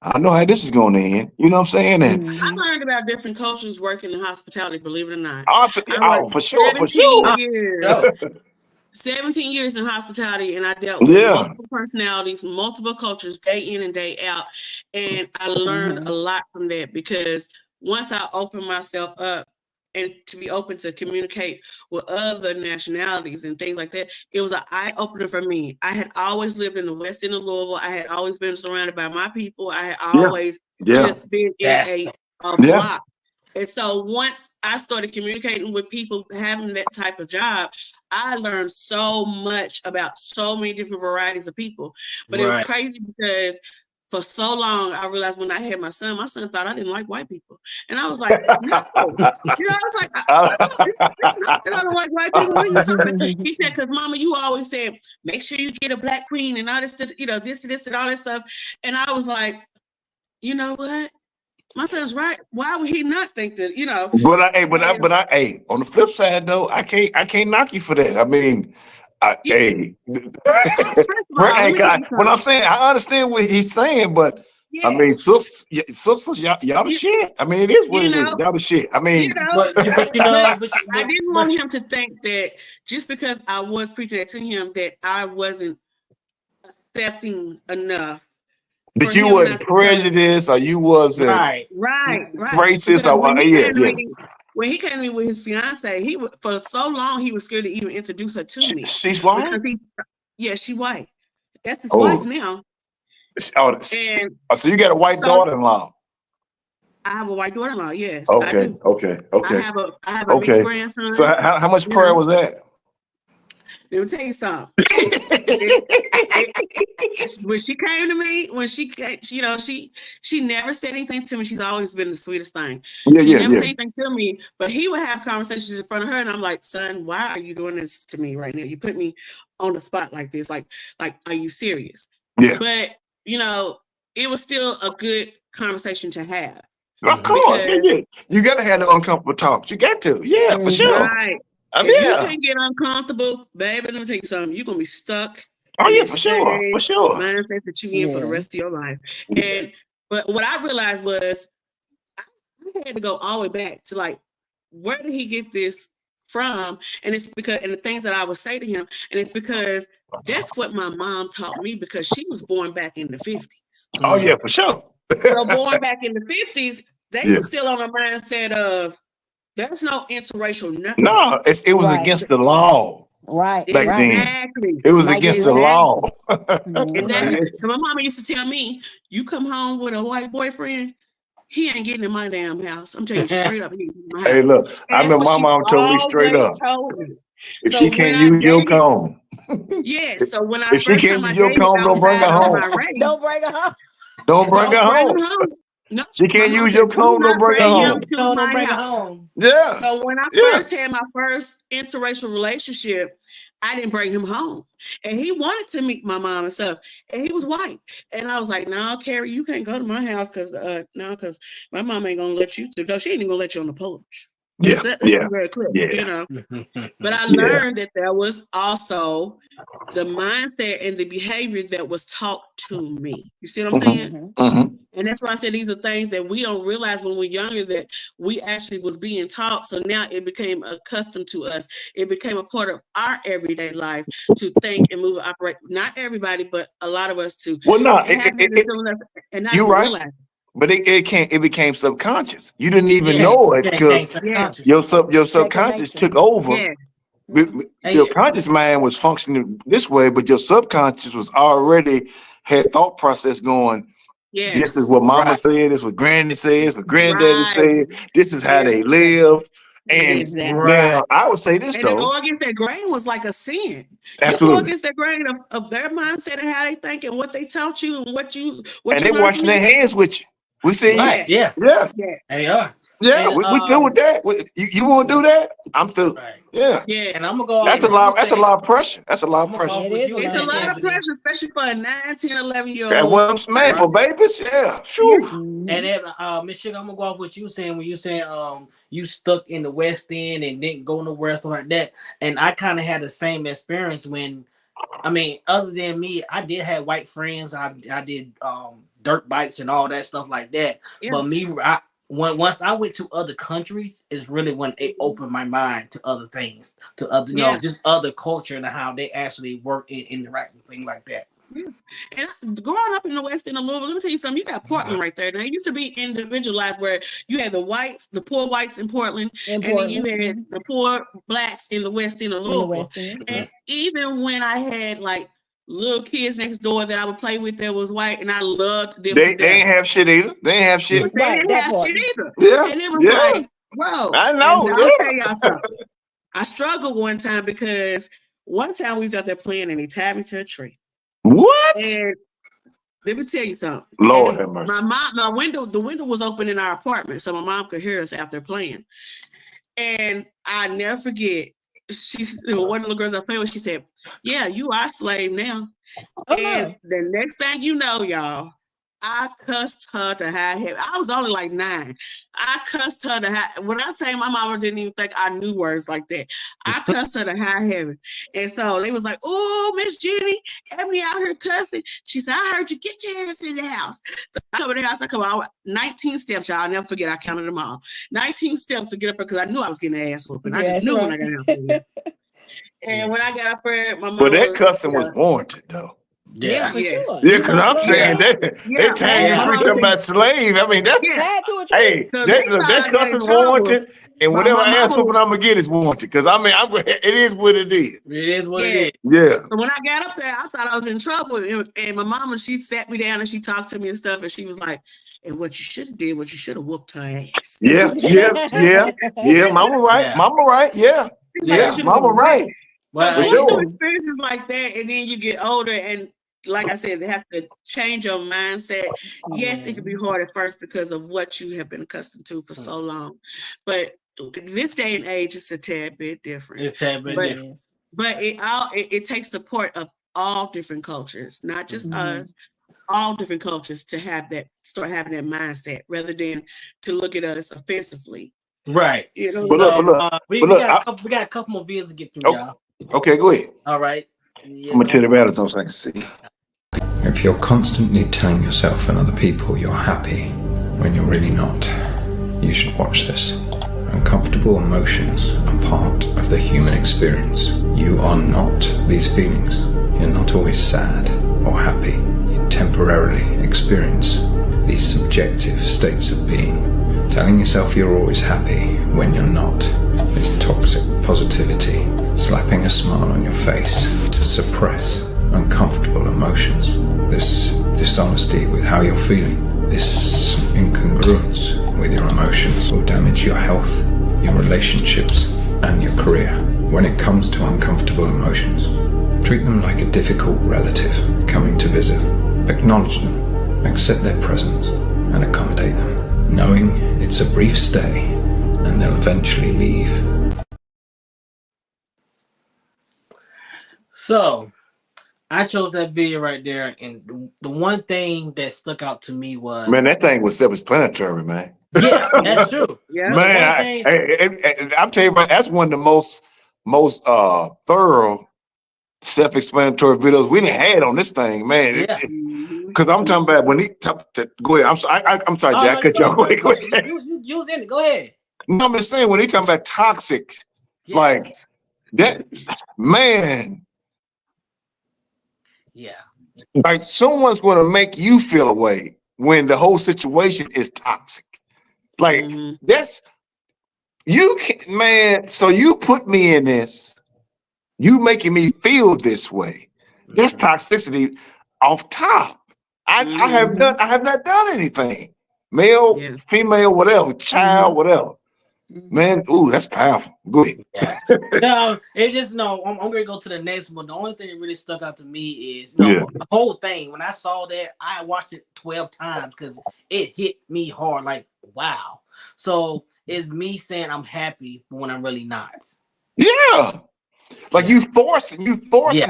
I know how this is going to end. You know what I'm saying? And Mm-hmm. I learned about different cultures working in hospitality, believe it or not. oh, I oh, worked for sure, for 17 sure. Oh, years, yo. 17 years in hospitality, and I dealt with Yeah, multiple personalities, multiple cultures, day in and day out. And I learned Mm-hmm. a lot from that, because once I opened myself up and to be open to communicate with other nationalities and things like that, it was an eye opener for me. I had always lived in the west end of Louisville. I had always been surrounded by my people. I had yeah, always yeah, just been in That's a yeah. block. And so once I started communicating with people having that type of job, I learned so much about so many different varieties of people. But it was right. crazy because for so long, I realized when I had my son thought I didn't like white people. And I was like, no. I was like, it's not that I don't like white people. What are you talking about? He said, because mama, you always said, make sure you get a black queen and all this, this and this and all that stuff. And I was like, you know what? My son's right. Why would he not think that, But So, hey, on the flip side though, I can't knock you for that. I mean, yeah, hey, first of all, let me tell you when I'm something. saying I understand what he's saying, but I mean, Yes. sisters, y'all the You, shit. I mean, it is what you it is. know, Y'all the shit. I you mean, know, But but I but didn't want him to think that just because I was preaching that to him that I wasn't accepting enough for that you him not wasn't to come. prejudiced or you wasn't right. Right, right. racist Because or when he yeah, came to yeah, me, when he came to me with his fiance, for so long he was scared to even introduce her to me She's white. Yeah, she white. That's his wife Oh, now. oh, And so you got a white so daughter-in-law. I have a white daughter-in-law. Yes, I Okay, do. okay, I okay, have a mixed okay. grandson. So how much You prayer know, was that? let me tell you something. It, when she came to me, when she came, she never said anything to me. She's always been the sweetest thing. Yeah, She yeah, never yeah. said anything to me, but he would have conversations in front of her, and I'm like, son, why are you doing this to me right now? You put me on the spot like this. Like, are you serious? Yeah. But it was still a good conversation to have. Of course, Because yeah. You got to have the uncomfortable talks. You got to, yeah, for sure. right. I mean, If you yeah. can't get uncomfortable, baby, let me tell you something. You're gonna be stuck Oh in yeah, this for sure, same for sure. mindset that you in for the Yeah. rest of your life. But what I realized was I had to go all the way back to like, where did he get this from? And it's because, and the things that I would say to him, and it's because that's what my mom taught me, because she was born back in the 50s. Oh yeah, for sure. So born back in the 50s, they Yeah. were still on the mindset of there's no interracial nothing here. No, it was Right. against the law Right. back Right. then. Exactly. It was Like against this. the Exactly. law. Exactly. Mhm. And my mama used to tell me, you come home with a white boyfriend, he ain't getting in my damn house. I'm telling you straight up, he ain't getting in my Hey, house. look, I And that's remember what my she mom told me straight always up: told me. if So she when can't I use your dated, comb, yes. So when I if she first can't time I use your dated comb, don't bring her outside of my home. Don't race, bring her home. Don't bring her don't bring home. her home. No, She my can't mom use said, your do comb, don't not bring her bring him home. to No, don't my bring it house. home. Yeah, So when I yeah. first had my first interracial relationship, I didn't bring him home. And he wanted to meet my mom and stuff. And he was white. And I was like, no, Carrie, you can't go to my house because because my mom ain't gonna let you through. No, she ain't even gonna let you on the porch. Yeah, Let's be yeah, very clear, yeah, But I yeah. learned that there was also the mindset and the behavior that was taught to me. You see what I'm saying? Mhm. And that's why I said these are things that we don't realize when we're younger that we actually was being taught. So now it became accustomed to us. It became a part of our everyday life to think and move and operate. Not everybody, but a lot of us to Well, no, have it instilled in us and not you're even right, realize it. but it became subconscious. You didn't even Yeah, know it yeah, can't because Yes, subconscious. your Second subconscious nature. took over. yes, Mhm. Your Hey, conscious mind was functioning this way, but your subconscious was already had thought process going. This is yes, what mama right. said, this is what granny says, what granddaddy right. said, this is how Yes, they live. And exactly. now Right. I would say this And to though, go against that grain was like a sin. You go absolutely. against that grain of their mindset and how they think and what they taught you and what And you they learned from washing their them. hands with you. We see, Right. Yes, Yeah. yeah, yes, They are. yeah, And we through with that. You want to do that? I'm through. right. Yeah. yes, And I'm gonna go off That's a yes. what you lot, that's a said. lot of pressure. That's a lot I'm of gonna go pressure. off It what is you a were It's lot a of saying, lot of pressure. Ebony. pressure, especially for a 9, 10, 11 year That old. what I'm saying Right. for babies. Yeah. Shoo. Yes, And Mhm. then, Miss Sugar, I'm gonna go off what you saying when you saying you stuck in the West End and didn't go nowhere stuff like that. And I kind of had the same experience when, I mean, other than me, I did have white friends. I did dirt bikes and all that stuff like that. yeah. But me, once I went to other countries, is really when it opened my mind to other things, to other Yeah. just other culture and how they actually work and interact and things like that. Yeah. And growing up in the West End of Louisville, let me tell you something. You got Portland right there. Now, it used to be individualized where you had the whites, the poor whites in Portland, In and then you Portland. had Mhm. the poor blacks in the West End of In the Louisville. West End. And Yep. even when I had like little kids next door that I would play with that was white, and I loved them to They death, ain't have shit either. They ain't have but shit. they Right. didn't That have part. shit either. Yeah. And it was Yeah. like, bro, I and know. I'm gonna tell Yeah. y'all something. I struggled one time because one time we was out there playing and he tied me to a tree. What? And let me tell you something. Lord And have mercy. the window was open in our apartment, so my mom could hear us out there playing. And I never forget, one of the girls I played with, she said, "Yeah, you are a slave now." Oh And no. the next thing you know, y'all, I cussed her to high heaven. I was only like 9. I cussed her to high. When I say my mama didn't even think I knew words like that, I cussed her to high heaven. And so they was like, "Oh, Miss Jenny, Ebony out here cussing." She said, "I heard you, get your ass in the house." So I come in the house. I come out 19 steps, y'all. I'll never forget. I counted them all. 19 steps to get up there because I knew I was getting the ass whooping. I Yeah, just that's knew when I right. got out there. And when I got up there, my But mom that was, cussing was warranted though. Yeah. For Yes. sure. Yeah, You because might as I'm well saying be they tying Yeah. your tree talking about slave. I mean, that, Yeah. tied to a tree. hey, So that, they look, thought that I got in cussing trouble. warranted, and My whatever ass mama whooping I'm going to get is warranted. Because, I mean, it is what it is. It is what Yeah. it is. Yeah. So when I got up there, I thought I was in trouble. And my mama, she sat me down and she talked to me and stuff. And she was like, and what you should have did was you should have whooped her ass. That's Yeah, what yeah. Mama right. Yeah. Mama right. Yeah. she's like, you Yeah. Yeah. should have Mama whooped her ass. right. So But For going through sure. experiences like that, and then you get older, and like I said, they have to change your mindset. Yes, it can be hard at first because of what you have been accustomed to for so long, but this day and age, it's a tad bit different. it's a bit But different. but it takes the part of all different cultures, not just us, all different cultures to start having that mindset rather than to look at us offensively. Right. You know, But look, So but look, we, but we look. got a couple we got a couple more videos to get through, Oh, y'all. okay, go ahead. All right. Yeah, I'm going to tell you about it so I can see. If you're constantly telling yourself and other people you're happy when you're really not, you should watch this. Uncomfortable emotions are part of the human experience. You are not these feelings. You're not always sad or happy. You temporarily experience these subjective states of being. Telling yourself you're always happy when you're not is toxic positivity, slapping a smile on your face to suppress uncomfortable emotions. This dishonesty with how you're feeling, this incongruence with your emotions will damage your health, your relationships, and your career. When it comes to uncomfortable emotions, treat them like a difficult relative coming to visit. Acknowledge them, accept their presence, and accommodate them, knowing it's a brief stay and they'll eventually leave. So I chose that video right there, and the one thing that stuck out to me was, Man, that thing was self-explanatory, man. yeah, that's true. yeah. But the Man, one thing, I'm telling you, that's one of the most thorough self-explanatory videos we done had on this thing, man. yeah. Because I'm talking about when he go ahead. I'm sorry, Oh, Jack. no, Cut you off. Go ahead, go go ahead. ahead. You was in it. Go ahead. No, I'm just saying when he talking about toxic, Yes. like that, man. Yeah. Like someone's going to make you feel a way when the whole situation is toxic. Like that's you, man. So you put me in this. You making me feel this way. That's toxicity off top. I have not done anything. Male, female, whatever, child, whatever. Man, ooh, that's powerful. Go ahead. Yeah. No, it just I'm gonna go to the next one. The only thing that really stuck out to me is Yeah. the whole thing. When I saw that, I watched it 12 times because it hit me hard. Like, wow. So it's me saying I'm happy when I'm really not. Yeah. Like you forcing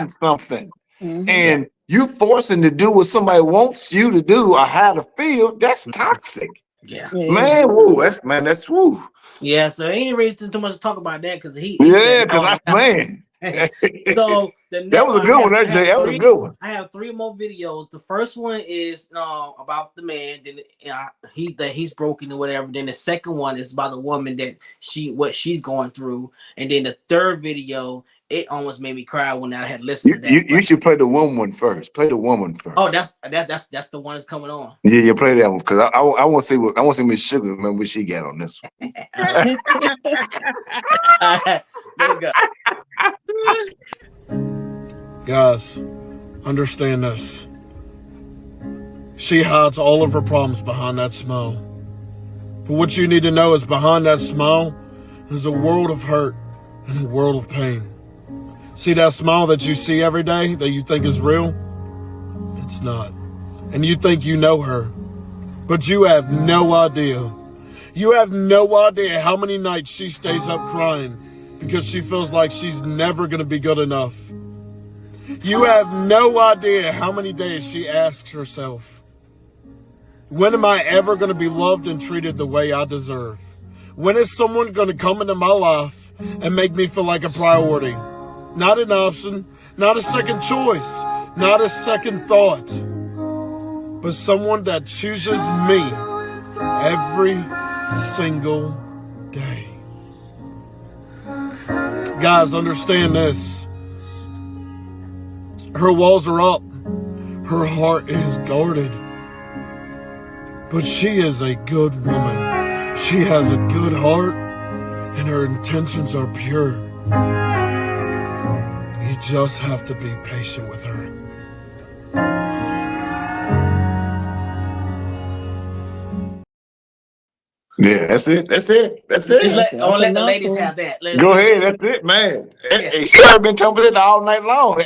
something. And you forcing to do what somebody wants you to do or how to feel. That's toxic. Yeah. Man, woo, that's woo. Yeah, so ain't really too much to talk about that because he Yeah, because man. So the next that was a good one, that Jay. That was a good one. I have 3 more videos. The first one is about the man. Then he's broken or whatever. Then the second one is about the woman that what she's going through. And then the third video, it almost made me cry when I had listened to that. You should play the woman one first. Play the woman first. Oh, that's the one that's coming on. Yeah, you play that one because I want to see Miss Sugar. Remember what she got on this one. There you go. Guys, understand this. She hides all of her problems behind that smile. But what you need to know is behind that smile is a world of hurt and a world of pain. See that smile that you see every day that you think is real? It's not. And you think you know her, but you have no idea. You have no idea how many nights she stays up crying because she feels like she's never going to be good enough. You have no idea how many days she asks herself, when am I ever going to be loved and treated the way I deserve? When is someone going to come into my life and make me feel like a priority? Not an option, not a second choice, not a second thought, but someone that chooses me every single day. Guys, understand this. Her walls are up. Her heart is guarded. But she is a good woman. She has a good heart, and her intentions are pure. You just have to be patient with her. Yeah, that's it. That's it. That's Just it. That's, I want that's to a let the ladies mouthful. have that. Go ahead. That's it, man. Yeah. Hey, she have been talking about it all night long.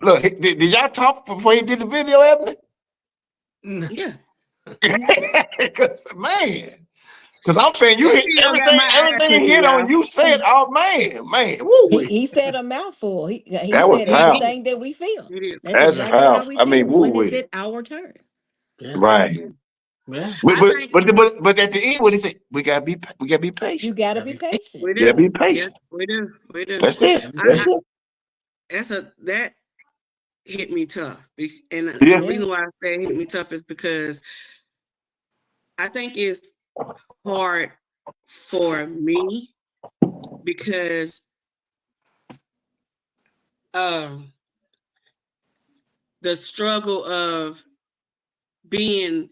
Look, did y'all talk before he did the video, Ebony? Yeah. Because man, because I'm saying you That hit video got everything. my eye Everything twitching, hit on y'all. you said. Oh man, woo wee. He said a mouthful. He That was said He did. powerful. everything that we feel. He did. That's That's Yeah. exactly how powerful. we I mean, feel. woo When is wee. it our turn? Yeah. Right. Yeah. Yeah. But I but, think but at the end, what he said, we gotta be You patient. got to Gotta be be patient. patient. we Yeah, do. be Yeah, patient. we do. We do. That's it. Gotta be I, That's I patient. it. that hit me tough. And Yeah. the Yeah. reason why I say it hit me tough is because I think it's hard for me because um the struggle of being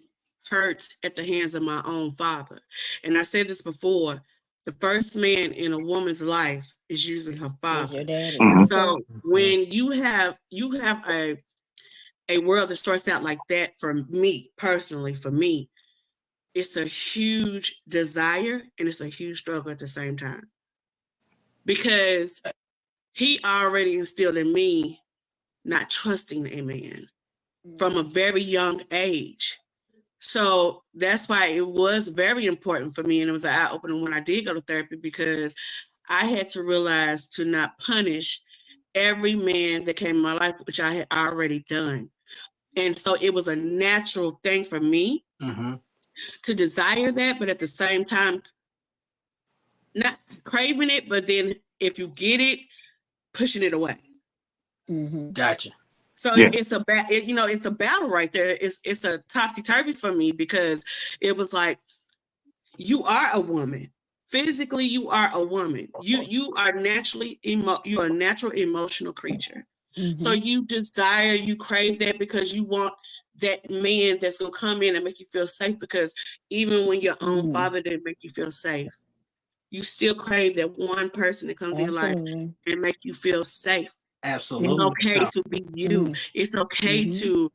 hurt at the hands of my own father. And I said this before, the first man in a woman's life is usually her Is your father. daddy. Mhm. That's right. So Mhm. when you have a world that starts out like that, for me personally, for me, it's a huge desire and it's a huge struggle at the same time. Because he already instilled in me not trusting a man from a very young age. So that's why it was very important for me. And it was an eye opener when I did go to therapy, because I had to realize to not punish every man that came in my life, which I had already done. And so it was a natural thing for me Mm-hmm. to desire that, but at the same time, not craving it, but then if you get it, pushing it away. Mm-hmm. Gotcha. So Yeah. it's it's a battle right there. It's a topsy turvy for me, because it was like, you are a woman. Physically, you are a woman. You are you are a natural emotional creature. So Mm-hmm. you desire, you crave that, because you want that man that's gonna come in and make you feel safe. Because even when your own Mm-hmm. father didn't make you feel safe, you still crave that one person that comes in your life Absolutely. and make you feel safe. It's Mm-hmm. Absolutely. okay Yeah. to be you. Mm-hmm. It's okay Mm-hmm. to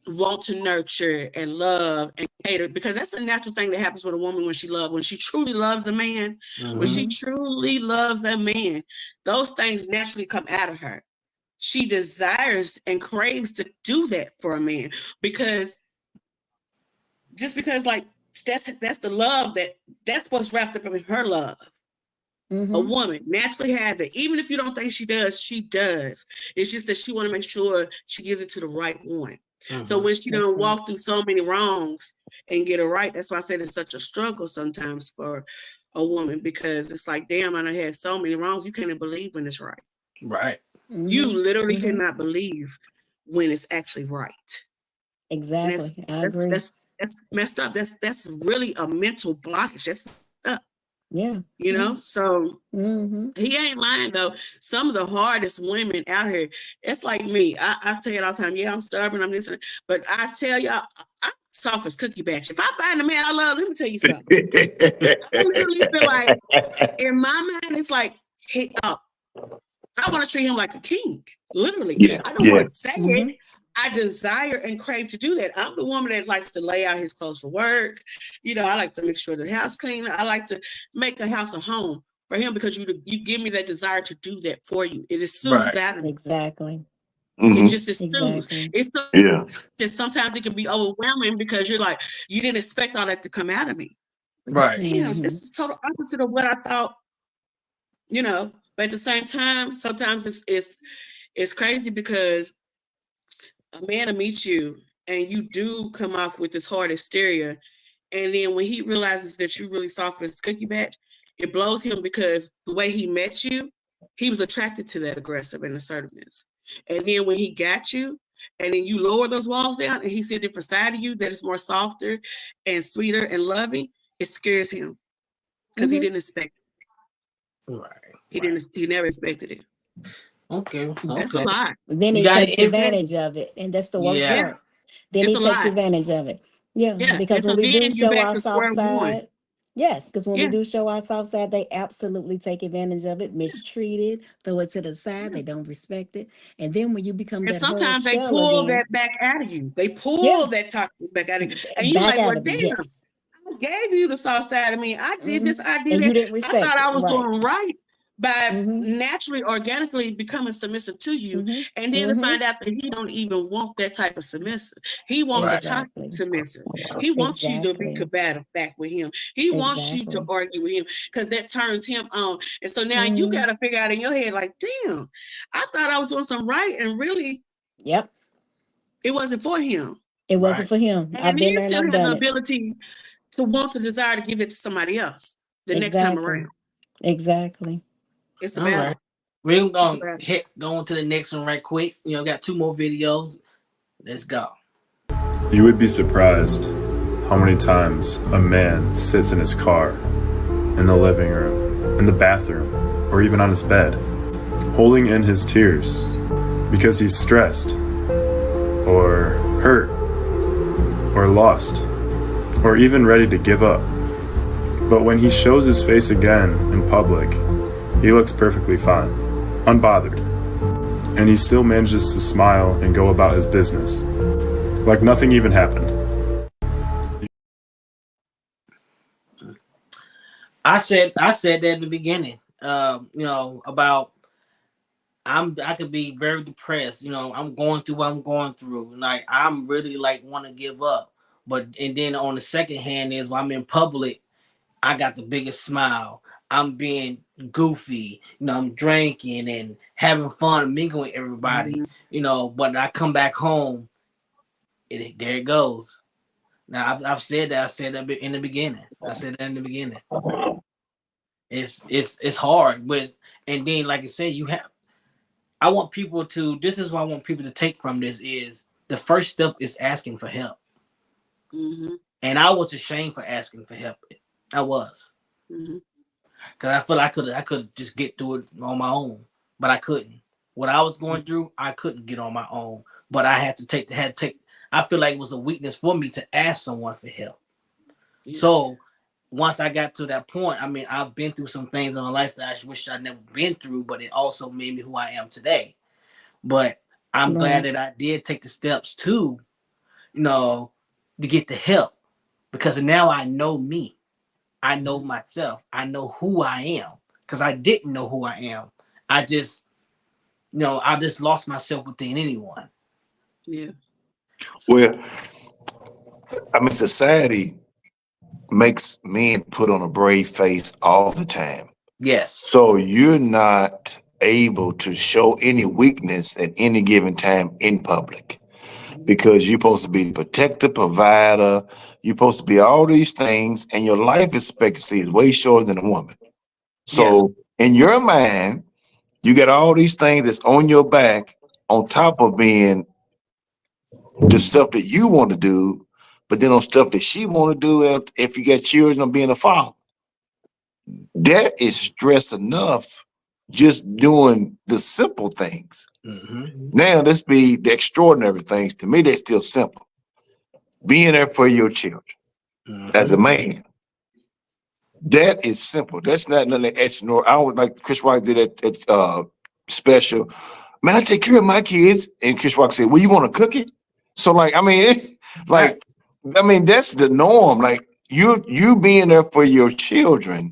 want to nurture and love and cater, because that's a natural thing that happens with a woman when she truly loves a man. When Mm-hmm. she Mm-hmm. truly loves a man, those things naturally come out of her. She desires and craves to do that for a man, because just because, like, that's the love, that's what's wrapped up in her love. A Mm-hmm. woman naturally has it. Even if you don't think she does, she does. It's just that she want to make sure she gives it to the right one. So Mm-hmm. when she That's don't right. walk through so many wrongs and get it right, that's why I said it's such a struggle sometimes for a woman, because it's like, damn, I done had so many wrongs. You can't even believe when it's right. Right. You Mm-hmm. literally Mm-hmm. cannot believe when it's actually right. And that's Exactly. I that's agree. that's that's messed up. That's really a mental blockage. That's up, Yeah. you Yeah. know? So Mm-hmm. he ain't lying though. Some of the hardest women out here, it's like me. I tell you all the time, yeah, I'm stubborn, I'm this, but I tell y'all, I'm soft as cookie batch. If I find a man I love, let me tell you something. I literally feel like, in my mind, it's like, I want to treat him like a king. Literally. Yeah. I don't Yeah. want to say it. Mm-hmm. I desire and crave to do that. I'm the woman that likes to lay out his clothes for work. I like to make sure the house clean. I like to make a house a home for him, because you give me that desire to do that for you. It is soothes Right. out of me. Exactly. It Hmm. just is soothes. Exactly. It's so Yeah. that sometimes it can be overwhelming, because you're like, you didn't expect all that to come out of me. But Right. damn, Mm-hmm. this is total opposite of what I thought, But at the same time, sometimes it's crazy, because a man will meet you and you do come off with this hard exterior. And then when he realizes that you really soft as cookie batch, it blows him, because the way he met you, he was attracted to that aggressive and assertiveness. And then when he got you, and then you lower those walls down and he see a different side of you that is more softer and sweeter and loving, it scares him, because he Mm-hmm. didn't expect Right. he Right. didn't he never expected it. Okay. That's a Okay. lot. Then You he got takes it. advantage of it, and that's the worst Yeah. Yeah, part. Then it's he a takes lot. advantage of it. Yeah, Yeah, because and when so we then do you're show back our to soft square one. side, yes, because when we Yeah. do show our soft side, they absolutely take advantage of it, mistreat it, throw it to the side. Yeah. They don't respect it, and then when you become And that hard sometimes they shell pull again, that back out of you. They yeah, pull that toxic back out of you. And you back like, out well, of it. damn, Yes, I gave you the soft side of me. I did this, I did and you that. didn't I thought respect it, I was right? doing right by Mm-hmm. naturally, organically becoming submissive to you. Mm-hmm. And then to Mm-hmm. find out that he don't even want that type of submissive. He wants the Right. toxic Exactly. submissive. He wants you to be Exactly. combative back with him. He wants you to Exactly. argue with him because that turns him on. And so now you Mm-hmm. got to figure out in your head, like, damn, I thought I was doing something right. And really, Yep. it wasn't for him. It wasn't Right. for him. And I've been he there and still I've has the done it. ability to want the desire to give it to somebody else the next time Exactly. around. Exactly. It's a All right. battle. We're It's a gonna battle. hit going to the next one right quick. Got two more videos. Let's go. You would be surprised how many times a man sits in his car, in the living room, in the bathroom, or even on his bed, holding in his tears because he's stressed, or hurt, or lost, or even ready to give up. But when he shows his face again in public, he looks perfectly fine, unbothered, and he still manages to smile and go about his business, like nothing even happened. I said that in the beginning. About I could be very depressed. I'm going through what I'm going through. Like I'm really like want to give up. But and then on the second hand is when I'm in public, I got the biggest smile. I'm being goofy. I'm drinking and having fun and mingling with everybody. Mhm. But I come back home, there it goes. Now I've said that. I said that in the beginning. I said that in the beginning. It's hard, but and then like I said, you have. I want people to. This is what I want people to take from this is the first step is asking for help. Mhm. And I was ashamed for asking for help. I was Mhm. because I feel I could just get through it on my own, but I couldn't. What I was going through, I couldn't get on my own, but I had to take. I feel like it was a weakness for me to ask someone for help. Yeah. So once I got to that point, I mean, I've been through some things in my life that I wish I'd never been through, but it also made me who I am today. But I'm glad Right. that I did take the steps you know, to get the help because now I know me. I know myself. I know who I am because I didn't know who I am. I just, I just lost myself within anyone. Yeah. Well, I mean, society makes men put on a brave face all the time. Yes. So you're not able to show any weakness at any given time in public because you're supposed to be the protector, provider. You're supposed to be all these things, and your life expectancy is way shorter than a woman. Yes. So in your mind, you got all these things that's on your back on top of being the stuff that you want to do, but then on stuff that she want to do if you got children or being a father. That is stress enough just doing the simple things. Mm-hmm. Now let's be the extraordinary things. To me, they're still simple. Being there for your children as a Mm-hmm. man. That is simple. That's not nothing extra. I don't like Chris Rock did at special. Man, I take care of my kids. And Chris Rock said, well, you want to cook it? So like, I mean, Right. like, I mean, that's the norm. Like you being there for your children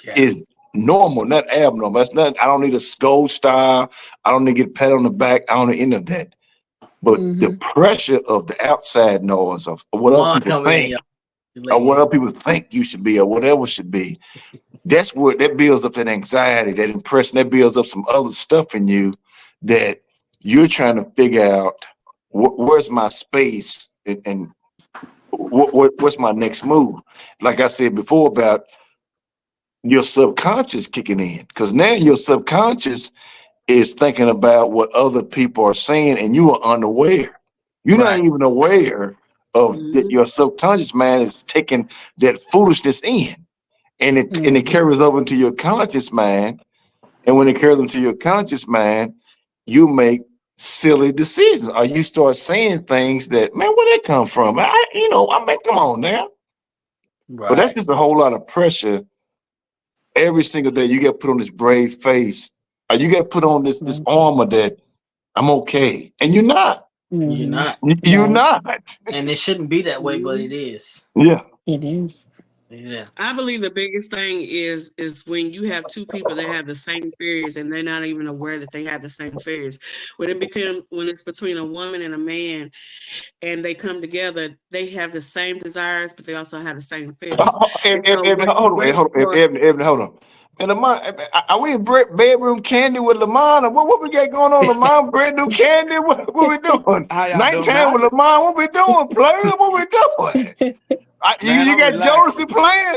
Yeah. is normal, not abnormal. That's not, I don't need a gold star. I don't need to get pat on the back. I don't need any of that. But the Mm-hmm. pressure of the outside noise of what other Mom people coming in, think y'all. or what Lady. other people think you should be or whatever should be, that's what that builds up that anxiety, that impression, that builds up some other stuff in you that you're trying to figure out where's my space and what's my next move. Like I said before about your subconscious kicking in, because now your subconscious is thinking about what other people are saying and you are unaware. You're not Right. even aware of that Mhm. your subconscious mind is taking that foolishness in. And it Mm-hmm. carries over into your conscious mind. And when it carries into your conscious mind, you make silly decisions, or you start saying things that, man, where that come from? I mean, come on now. But that's Right. just a whole lot of pressure. Every single day, you get put on this brave face, or you get put on this armor that I'm okay, and you're not. You're not. You're Right. not. And it shouldn't be that way, but it is. Yeah. It is. Yeah. I believe the biggest thing is when you have two people that have the same fears and they're not even aware that they have the same fears. When it's between a woman and a man and they come together, they have the same desires, but they also have the same fears. And so Ebony, what you hold on, wait hold on, for, Ebony, hold on. And Lamont, are we in bedroom candy with Lamont? Or what we got going on, Lamont? Brand new candy? What we doing? How y'all doing, Nighttime with man? Lamont? What we doing, player? What we doing? Man, You I'm got Jodeci relaxing. playing?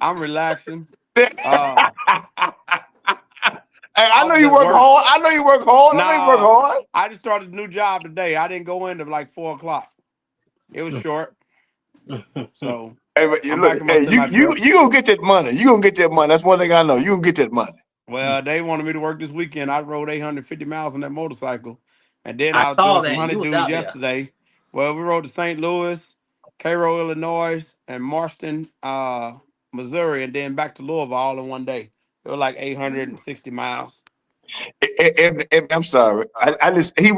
I'm relaxing. Hey, I I know was you at work work. hard. I know you work hard. I know you work Nah, hard. I just started a new job today. I didn't go into like 4 o'clock. It was short, so Hey, but you I'm look, back in my hey, semi truck. you gonna get that money. You gonna get that money. That's one thing I know. You gonna get that money. Well, they wanted me to work this weekend. I rode 850 miles on that motorcycle, and then I I was saw doing some that. You was honeydews out there. yesterday. Well, we rode to St. Louis, Cairo, Illinois, and Marston, Missouri, and then back to Louisville all in one day. It was like 860 miles. I'm sorry. I just he had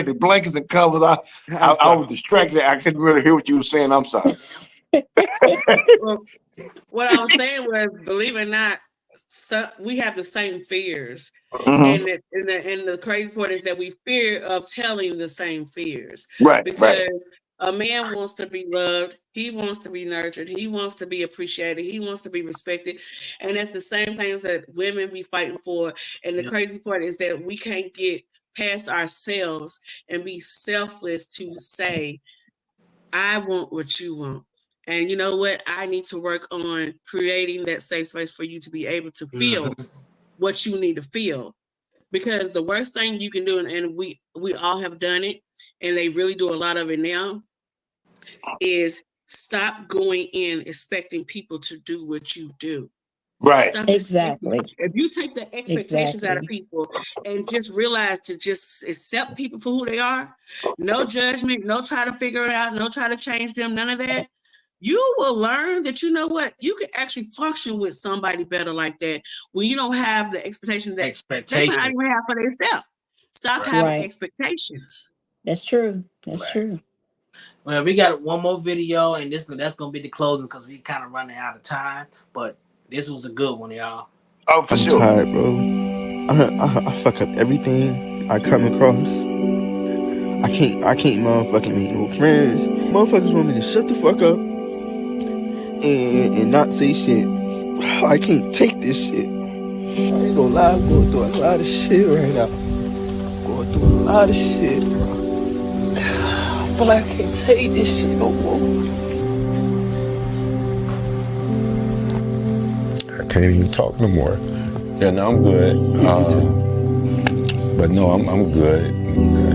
the blankets and covers. I'm I sorry. was distracted. I couldn't really hear what you were saying. I'm sorry. well, what I was saying was, believe it or not, we have the same fears. Mhm. And the crazy part is that we fear of telling the same fears Right, right. because a man wants to be loved, he wants to be nurtured, he wants to be appreciated, he wants to be respected, and that's the same things that women be fighting for. And the Yep. crazy part is that we can't get past ourselves and be selfless to say, I want what you want. And you know what? I need to work on creating that safe space for you to be able to feel what you need to feel. Because the worst thing you can do, and we all have done it, and they really do a lot of it now, is stop going in expecting people to do what you do. Right. Stop expecting. Exactly. If you take the expectations out of Exactly. people and just realize to just accept people for who they are, no judgment, no try to figure it out, no try to change them, none of that. You will learn that you know what, you can actually function with somebody better like that when you don't have the expectation that they might not Expectation. even have for themselves. Stop Right. having Right. expectations. That's true. That's Right. true. Well, we got one more video, and that's gonna be the closing because we kind of running out of time. But this was a good one, y'all. Oh, for I'm sure. tired, bro. I fuck up everything I come across. I can't motherfucking make no friends. Motherfuckers want me to shut the fuck up and not say shit. I can't take this shit. I ain't gonna lie, I'm going through a lot of shit right now. Going through a lot of shit, bro. I feel like I can't take this shit no more. I can't even talk no more. Yeah, no, I'm good. But no, I'm good.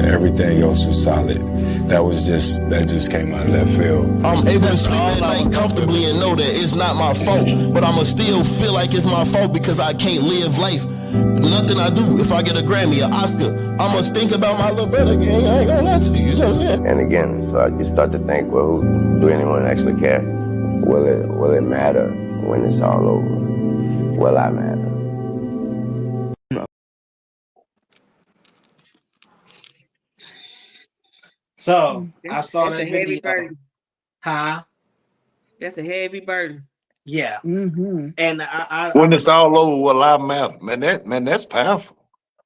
Everything else is solid. That just came out of left field. I'm able to sleep at night comfortably and know that it's not my fault. But I'ma still feel like it's my fault because I can't live life. Nothing I do, if I get a Grammy, an Oscar, I must think about my little brother gang. I ain't gonna lie to you, you know what I'm saying? And again, so you start to think, well, do anyone actually care? Will it matter when it's all over? Will I matter? So I saw That's a that heavy video. burden. Huh? That's a heavy burden. Yeah. Mm-hmm. And I When it's all over, will I matter? That's powerful.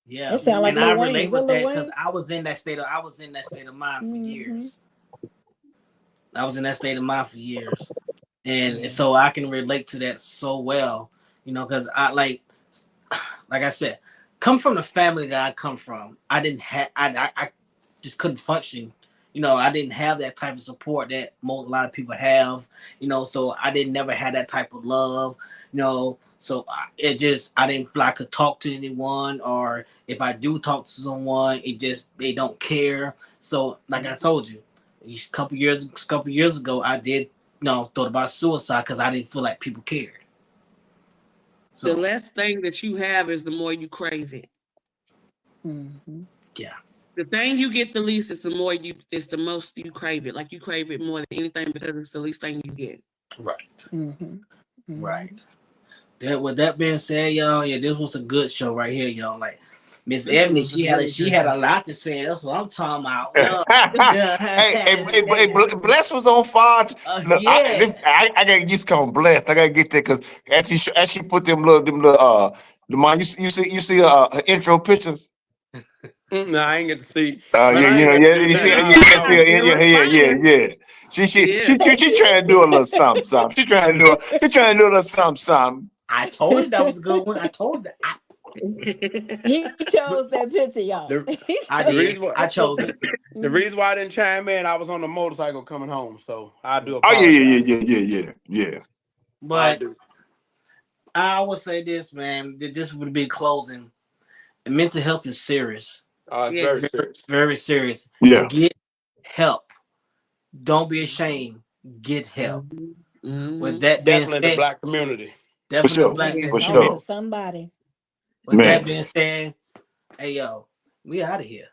yeah, That sound like and I Lil Wayne. relate Is that with Lil that because Wayne? I was in that state of mind for Mm-hmm. years. I was in that state of mind for years, and Yeah. so I can relate to that so well, because I like I said, come from the family that I come from. I didn't have, I just couldn't function. I didn't have that type of support that a lot of people have. So I didn't never had that type of love. So I didn't feel I could talk to anyone, or if I do talk to someone, they don't care. So like I told you, a couple years ago, I did thought about suicide because I didn't feel like people cared. The So less thing that you have is the more you crave it. Mm-hmm. Yeah. The thing you get the least is the most you crave it. Like you crave it more than anything because it's the least thing you get. Right. Mm-hmm. Mm-hmm. Right. With that being said, y'all, yeah, this was a good show right here, y'all. Like Miss This Ebony, was a really she good had show. a lot to say. That's what I'm talking about. Hey, Bless was on fire. Look, Yeah. I gotta just call him Blessed. I gotta get that because as she put them little the man, you see her intro pictures. No, I ain't get to see. Man, Yeah, I you ain't know, got to yeah, do you see, nothing. you I see her, was It was fire. yeah. She trying to do a little something. She trying to do a little something. I told you that was a good one. I told that. He chose that picture, y'all. the, I the did. reason why I chose it. the reason why I didn't chime in, I was on the motorcycle coming home, so I do Oh apologize. yeah. I But do. I would say this, man. This would be closing. Mental health is serious. It's very Yes. Very, serious. very serious. Yeah, Get help. Don't be ashamed. Get help. With Mm-hmm. that being Definitely the said, black community. for definitely sure, black. for Yes. Talk to sure, somebody. With that man. being said, hey yo, we out of here.